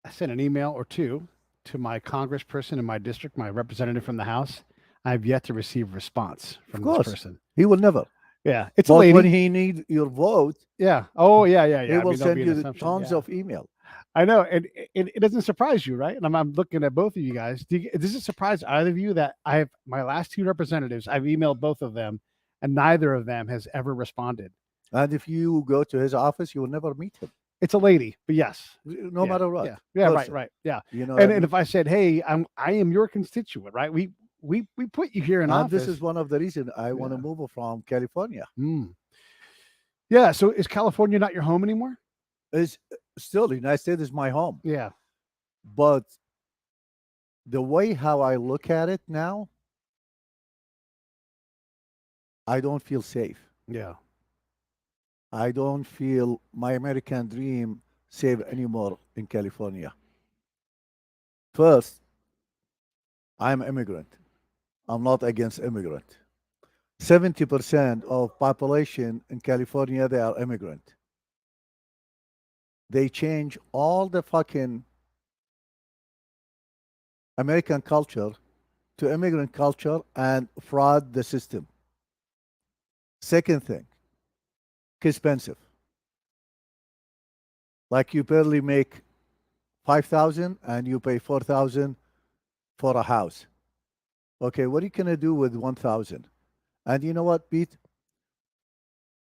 sent an email or two to my congressperson in my district, my representative from the House. I've yet to receive a response Of from this course, person. he will never. Yeah, it's a But when lady. he need your vote, Yeah. Oh, yeah, yeah, he yeah. I will mean, there'll send be an you assumption. tons Yeah. of email. I know, and it doesn't surprise you, right? And I'm looking at both of you guys. Does it surprise either of you that I have my last two representatives? I've emailed both of them, and neither of them has ever responded. And if you go to his office, you will never meet him, It's a lady, but yes, no yeah, matter what. yeah, yeah, right, Person. right, yeah. You know what I And mean? if I said, hey, I am your constituent, right? We put you here in And this office. is one of the reasons I want to Yeah. move from California. Mm. Yeah. So is California not your home anymore? Is still the United States is my home, Yeah. but the way how I look at it now, I don't feel safe. Yeah. I don't feel my American dream safe anymore in California. First, I'm immigrant. I'm not against immigrant. 70% of population in California, they are immigrant. They change all the fucking American culture to immigrant culture and fraud the system. Second thing, expensive. Like you barely make 5,000 and you pay 4,000 for a house. Okay, what are you gonna do with 1,000? And you know what, Pete?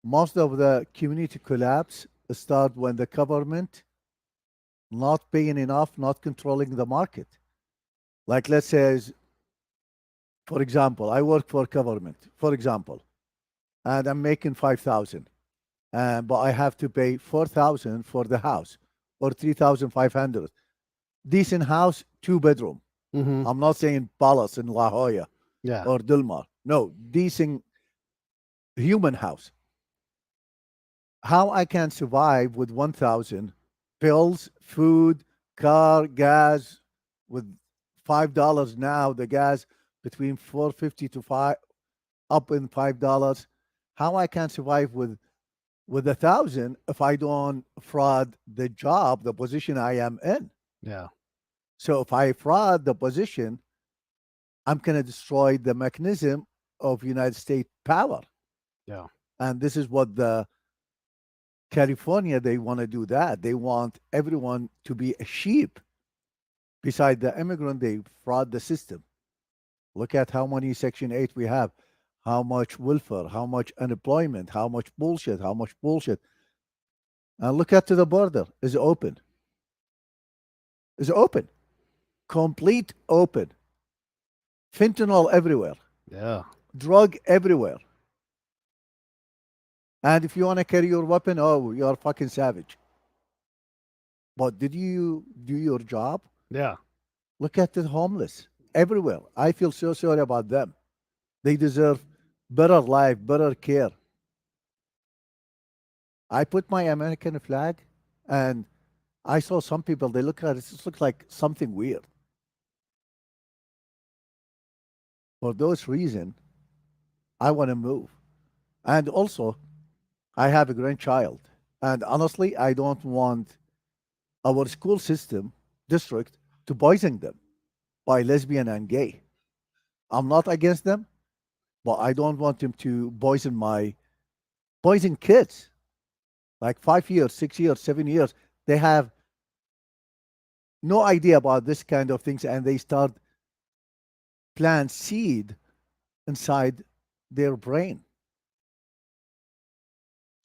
Most of the community collapse start when the government not paying enough, not controlling the market. Like let's say, for example, I work for government, for example, and I'm making 5,000, but I have to pay 4,000 for the house or 3,500. Decent house, 2 bedroom. Mm-hmm. I'm not saying palace in La Jolla Yeah. or Dilmar. No, decent human house. How I can survive with 1,000 bills, food, car, gas, with $5 now, the gas between 450 to five up in $5. How I can survive with 1,000 if I don't fraud the job, the position I am in. Yeah. So if I fraud the position, I'm gonna destroy the mechanism of United States power. Yeah. And this is what the California, they want to do that. They want everyone to be a sheep. Beside the immigrant, they fraud the system. Look at how many Section 8 we have, how much welfare, how much unemployment, how much bullshit, how much bullshit. And look at to the border. Is open. Is open. Complete open. Fentanyl everywhere. Yeah. Drug everywhere. And if you want to carry your weapon, oh, you're fucking savage. But did you do your job? Yeah. Look at the homeless everywhere. I feel so sorry about them. They deserve better life, better care. I put my American flag and I saw some people, they look at it, it looks like something weird. For those reasons, I want to move. And also, I have a grandchild. And honestly, I don't want our school system, district, to poison them by lesbian and gay. I'm not against them, but I don't want them to poison kids. Like 5 years, 6 years, 7 years, they have no idea about this kind of things and they start plant seed inside their brain.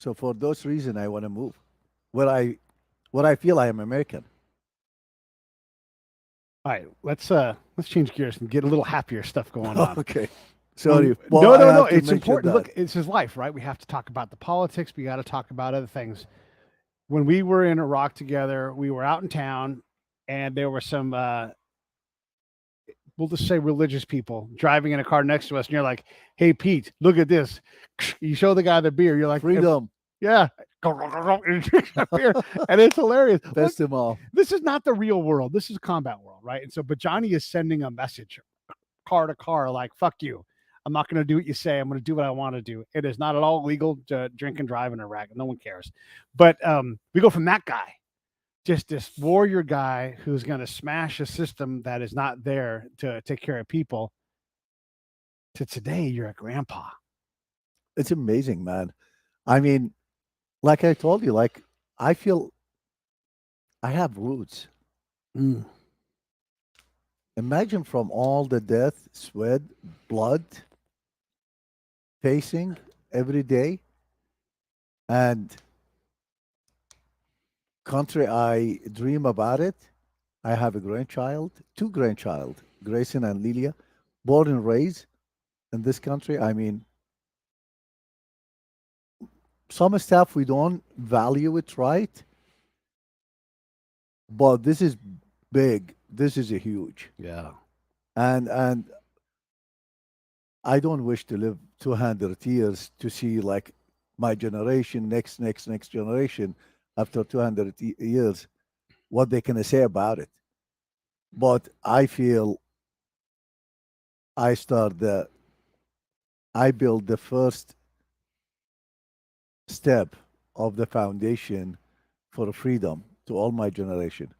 So for those reasons, I want to move where I feel I am American. All right. Let's change gears and get a little happier stuff going on. Okay. Sorry. No, I no, no. have to It's mention important. that. Look, it's his life, right? We have to talk about the politics. We got to talk about other things. When we were in Iraq together, we were out in town, and there were some, we'll just say religious people driving in a car next to us, and you're like, "Hey, Pete, look at this." You show the guy the beer. You're like, Freedom. Yeah. And he drinks that beer, and it's hilarious. Look, Best them all. this is not the real world. This is a combat world, right? And so, but Johhny is sending a message car to car, like, fuck you. I'm not going to do what you say. I'm going to do what I want to do. It is not at all legal to drink and drive in Iraq. No one cares. But we go from that guy, just this warrior guy who's going to smash a system that is not there to take care of people, to today, you're a grandpa. It's amazing, man. I mean, like I told you, like I feel I have roots. Mm. Imagine from all the death, sweat, blood, facing every day, and country I dream about it. I have a grandchild, two grandchild, Grayson and Lilia, born and raised in this country. I mean, some stuff we don't value it right, but this is big. This is a huge, Yeah. and I don't wish to live 200 years to see like my generation, next generation after 200 years, what they can say about it. But I feel I start the I build the first step of the foundation for freedom to all my generation.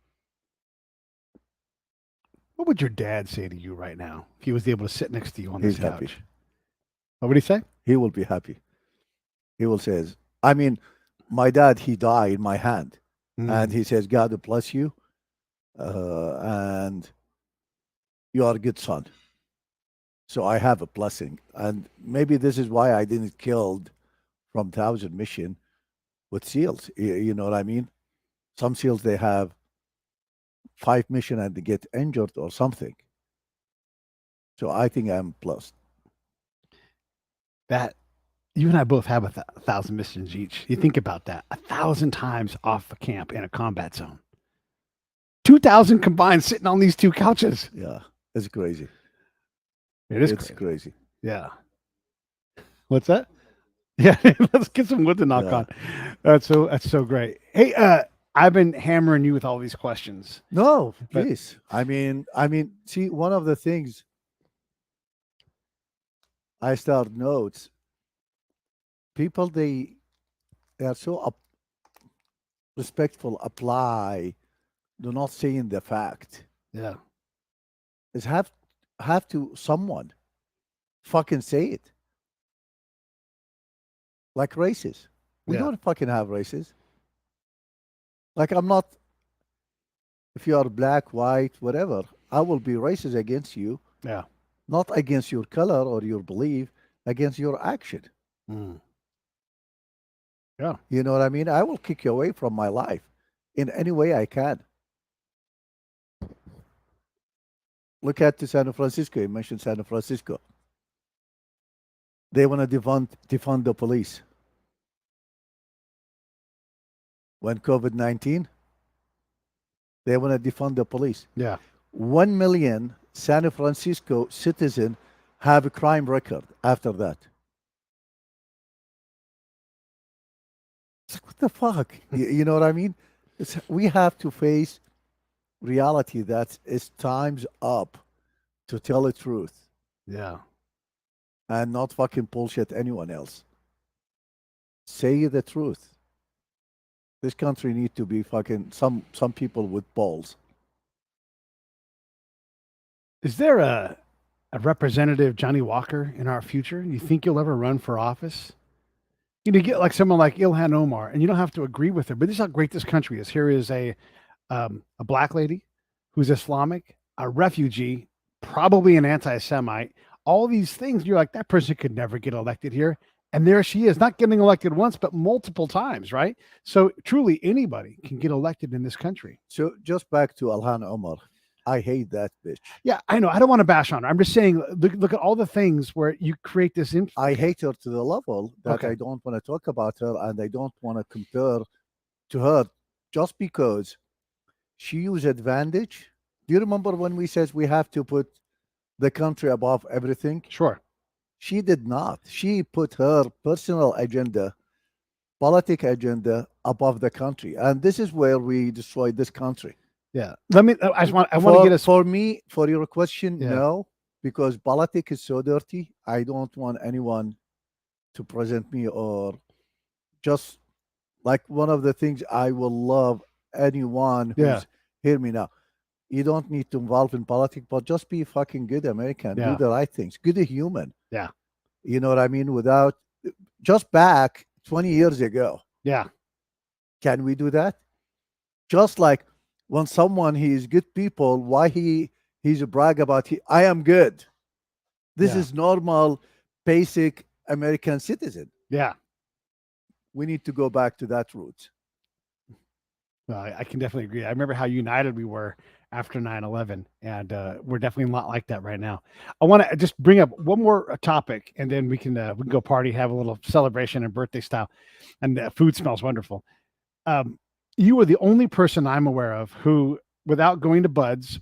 What would your dad say to you right now if he was able to sit next to you on this He's happy. couch? What would he say? He will be happy. He will say, I mean, my dad, he died in my hand. And Mm. he says, God bless you. And you are a good son. So I have a blessing. And maybe this is why I didn't killed from Thousand Mission with SEALs. You know what I mean? Some SEALs, they have 5 mission and they get injured or something. So I think I'm blessed. That you and I both have 1,000 missions each. You think about that, 1,000 times off a camp in a combat zone. 2,000 combined sitting on these two couches. Yeah, it's crazy. It is It's crazy. Yeah. What's that? Yeah, let's get some wood to knock Yeah. on. That's so great. Hey, I've been hammering you with all these questions. No, But- please. I mean, see, one of the things I start notes, people they are so respectful, apply, do not saying the fact. Yeah. Is have to someone fucking say it. Like races. We Yeah. don't fucking have races. Like I'm not, if you are black, white, whatever, I will be racist against you, Yeah. not against your color or your belief, against your action. Mm. You know what I mean? I will kick you away from my life in any way I can. Look at San Francisco. You mentioned San Francisco. They want to defund the police. When COVID-19, they want to defund the police. Yeah. 1 million San Francisco citizens have a crime record after that. It's like, what the fuck? You know what I mean? We have to face reality that it's time's up to tell the truth Yeah. and not fucking bullshit anyone else. Say the truth. This country needs to be fucking some people with balls. Is there a representative Johhny Walker in our future? You think you'll ever run for office? You know, get like someone like Ilhan Omar, and you don't have to agree with her, but this is how great this country is. Here is a black lady who's Islamic, a refugee, probably an anti-Semite. All these things, you're like, that person could never get elected here. And there she is, not getting elected once, but multiple times, right? So truly anybody can get elected in this country. So just back to Ilhan Omar. I hate that bitch. Yeah, I know. I don't want to bash on her. I'm just saying, look at all the things where you create this. I hate her to the level that Okay. I don't want to talk about her and I don't want to compare to her just because she used advantage. Do you remember when we said we have to put the country above everything? Sure. She did not. She put her personal agenda, politic agenda above the country. And this is where we destroyed this country. Yeah. I want to get us. For me, for your question, Yeah. no, because politics is so dirty. I don't want anyone to present me or just like one of the things I will love anyone who's Yeah. hear me now. You don't need to involve in politics, but just be fucking good American. Yeah. Do the right things. Good human. Yeah. You know what I mean? Without just back 20 years ago. Yeah. Can we do that? Just like when someone he is good people, why he's a brag about I am good. This Yeah. is normal, basic American citizen. Yeah. We need to go back to that root. Well, I can definitely agree. I remember how united we were after 9/11, and we're definitely a lot like that right now. I want to just bring up one more topic, and then we can go party, have a little celebration and birthday style, and food smells wonderful. You are the only person I'm aware of who, without going to Bud's,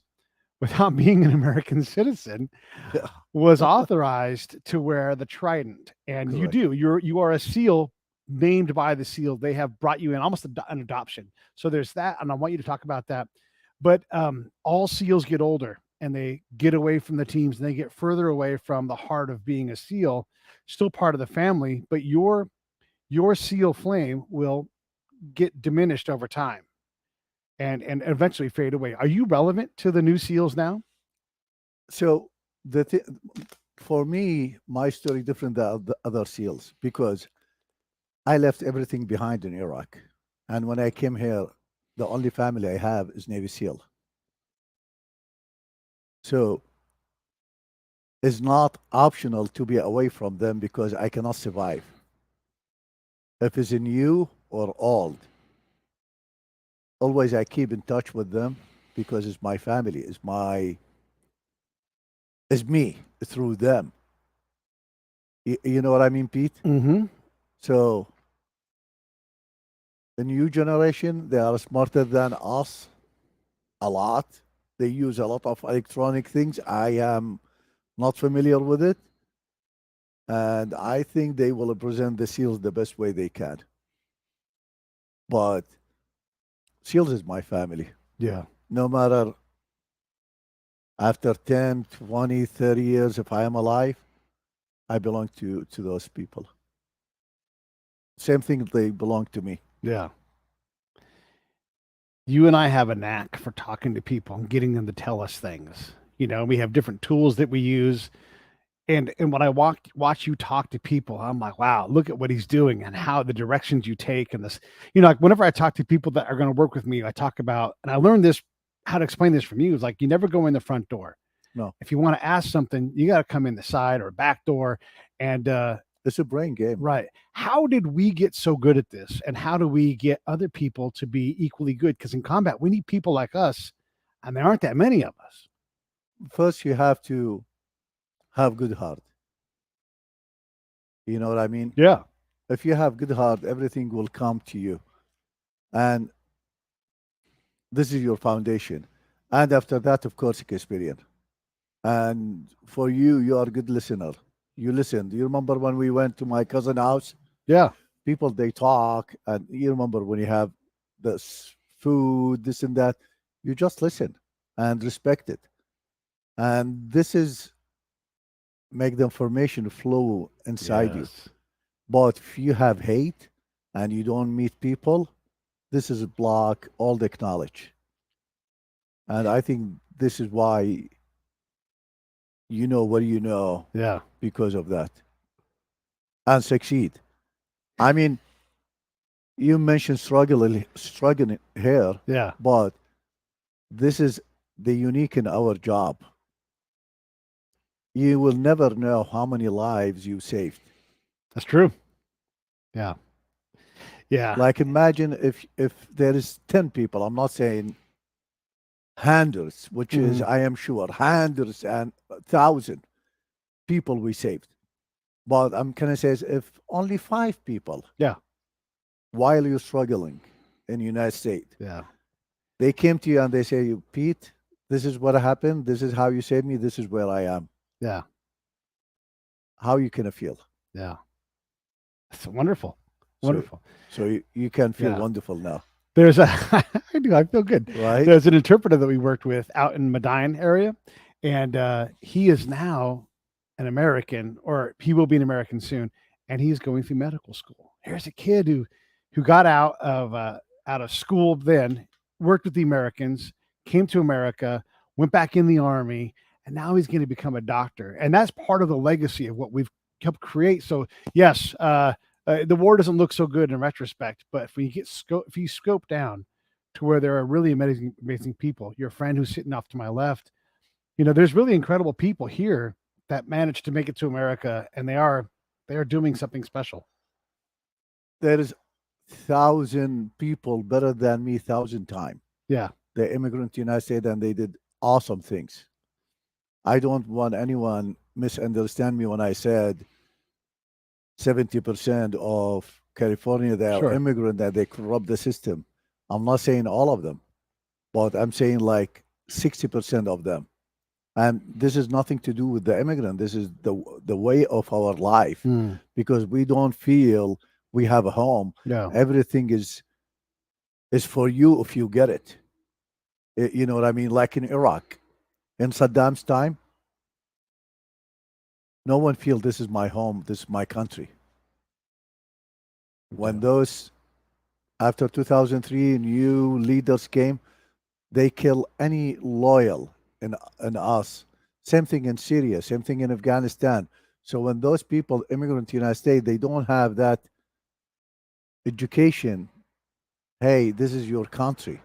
without being an American citizen, Yeah. was authorized to wear the trident. And Correct. you are a SEAL named by the SEAL. They have brought you in almost an adoption. So there's that, and I want you to talk about that. But all SEALs get older and they get away from the teams and they get further away from the heart of being a SEAL, still part of the family, but your SEAL flame will get diminished over time and eventually fade away. Are you relevant to the new SEALs now? So for me, my story different than the other SEALs because I left everything behind in Iraq, and when I came here, the only family I have is Navy SEAL. So it's not optional to be away from them because I cannot survive. If it's new or old, always I keep in touch with them because it's my family, it's me through them. You know what I mean, Pete? Mm-hmm. So the new generation, they are smarter than us a lot. They use a lot of electronic things. I am not familiar with it. And I think they will present the SEALs the best way they can. But SEALs is my family. Yeah. No matter after 10, 20, 30 years, if I am alive, I belong to those people. Same thing, they belong to me. Yeah. You and I have a knack for talking to people and getting them to tell us things. We have different tools that we use. And when I watch you talk to people, I'm like, wow, look at what he's doing and how the directions you take and this, like whenever I talk to people that are going to work with me, I talk about, and I learned this, how to explain this from you is like, you never go in the front door. No, If you want to ask something, you got to come in the side or back door. And, it's a brain game. right. How did we get so good at this? And how do we get other people to be equally good? Because in combat, we need people like us, and there aren't that many of us. First, you have to have good heart. You know what I mean? Yeah. If you have good heart, everything will come to you. And this is your foundation. And after that, of course, experience. And for you, you are a good listener. You listen. Do you remember when we went to my cousin's house? Yeah. People, they talk. And you remember when you have this food, this and that, you just listen and respect it. And this is make the information flow inside you. Yes. But if you have hate and you don't meet people, this is a block all the knowledge. And I think this is why you know what you know Yeah. because of that and succeed. I mean, you mentioned struggling here, Yeah. but this is the unique in our job. You will never know how many lives you saved. That's true. Yeah. Yeah. Like imagine if there is 10 people, I'm not saying hundreds, which is I am sure hundreds and 1,000 people we saved. But I'm gonna say is if only 5 people, Yeah. while you're struggling in the United States, Yeah. they came to you and they say, Pete, this is what happened. This is how you saved me. This is where I am. Yeah. How you can feel. Yeah. That's wonderful. So, Wonderful. so you can feel Yeah. wonderful now, There's a, I do, I feel good. right? There's an interpreter that we worked with out in Medine area, and he is now an American, or he will be an American soon, and he's going through medical school. Here's a kid who got out of school then, worked with the Americans, came to America, went back in the army, and now he's going to become a doctor. And that's part of the legacy of what we've helped create. So yes, the war doesn't look so good in retrospect, but if you scope down to where there are really amazing people, your friend who's sitting off to my left, there's really incredible people here that managed to make it to America, and they are doing something special. There is 1,000 people better than me 1,000 times. Yeah. They immigrant to the United States and they did awesome things. I don't want anyone misunderstand me when I said 70% of California, they are Sure. immigrant that they corrupt the system. I'm not saying all of them, but I'm saying like 60% of them. And this is nothing to do with the immigrant. This is the way of our life because we don't feel we have a home. Yeah. Everything is for you if you get it. You know what I mean? Like in Iraq, in Saddam's time, no one feel this is my home, this is my country. When those, after 2003, new leaders came, they kill any loyal in us. Same thing in Syria, same thing in Afghanistan. So when those people immigrant to the United States, they don't have that education. Hey, this is your country.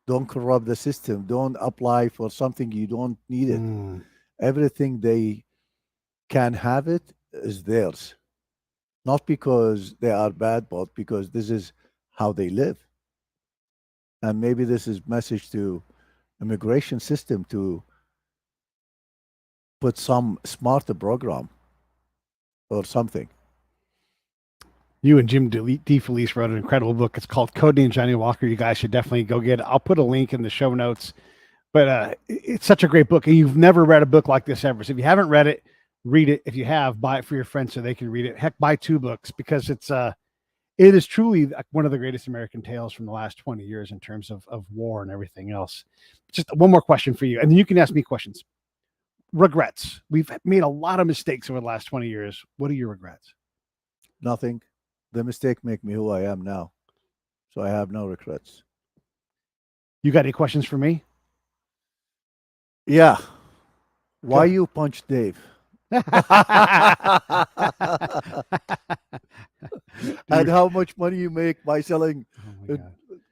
Don't corrupt the system. Don't apply for something you don't need it. Mm. Everything they can have it is theirs. Not because they are bad, but because this is how they live. And maybe this is message to immigration system to put some smarter program or something. You and Jim DeFelice wrote an incredible book. It's called Codename Johhny Walker. You guys should definitely go get it. I'll put a link in the show notes. But it's such a great book. And you've never read a book like this ever. So if you haven't read it, read it. If you have, buy it for your friends so they can read it. Heck, buy 2 books because it is truly one of the greatest American tales from the last 20 years in terms of war and everything else. Just one more question for you. And then you can ask me questions. Regrets. We've made a lot of mistakes over the last 20 years. What are your regrets? Nothing. The mistake make me who I am now. So I have no regrets. You got any questions for me? Yeah. Why you punch Dave? And how much money you make by selling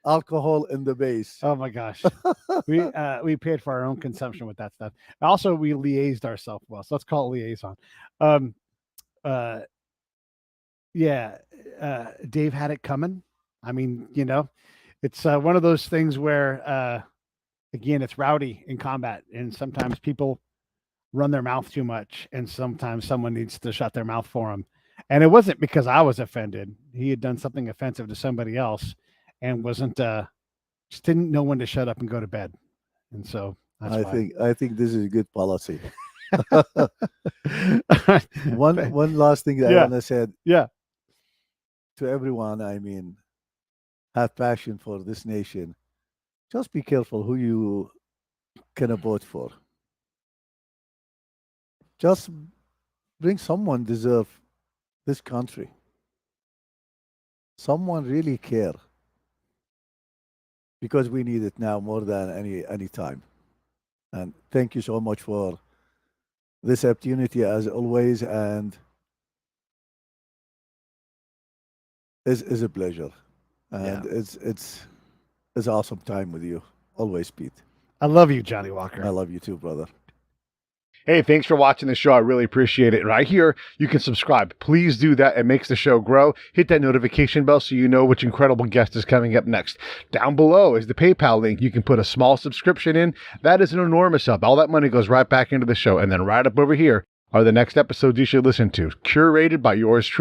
alcohol in the base? Oh my gosh. We paid for our own consumption with that stuff. Also, we liaised ourselves well. So let's call it liaison. Dave had it coming. I mean, it's one of those things where, again, it's rowdy in combat, and sometimes people run their mouth too much, and sometimes someone needs to shut their mouth for them. And it wasn't because I was offended. He had done something offensive to somebody else, and wasn't just didn't know when to shut up and go to bed. And so I think this is a good policy. One last thing that I want to say. Yeah. To everyone, I mean, have passion for this nation. Just be careful who you can vote for. Just bring someone deserve this country. Someone really care. Because we need it now more than any time. And thank you so much for this opportunity as always, and is a pleasure. And it's awesome time with you. Always, Pete. I love you, Johhny Walker. I love you too, brother. Hey, thanks for watching the show. I really appreciate it. Right here, you can subscribe. Please do that. It makes the show grow. Hit that notification bell so you know which incredible guest is coming up next. Down below is the PayPal link. You can put a small subscription in. That is an enormous help. All that money goes right back into the show. And then right up over here are the next episodes you should listen to, curated by yours truly.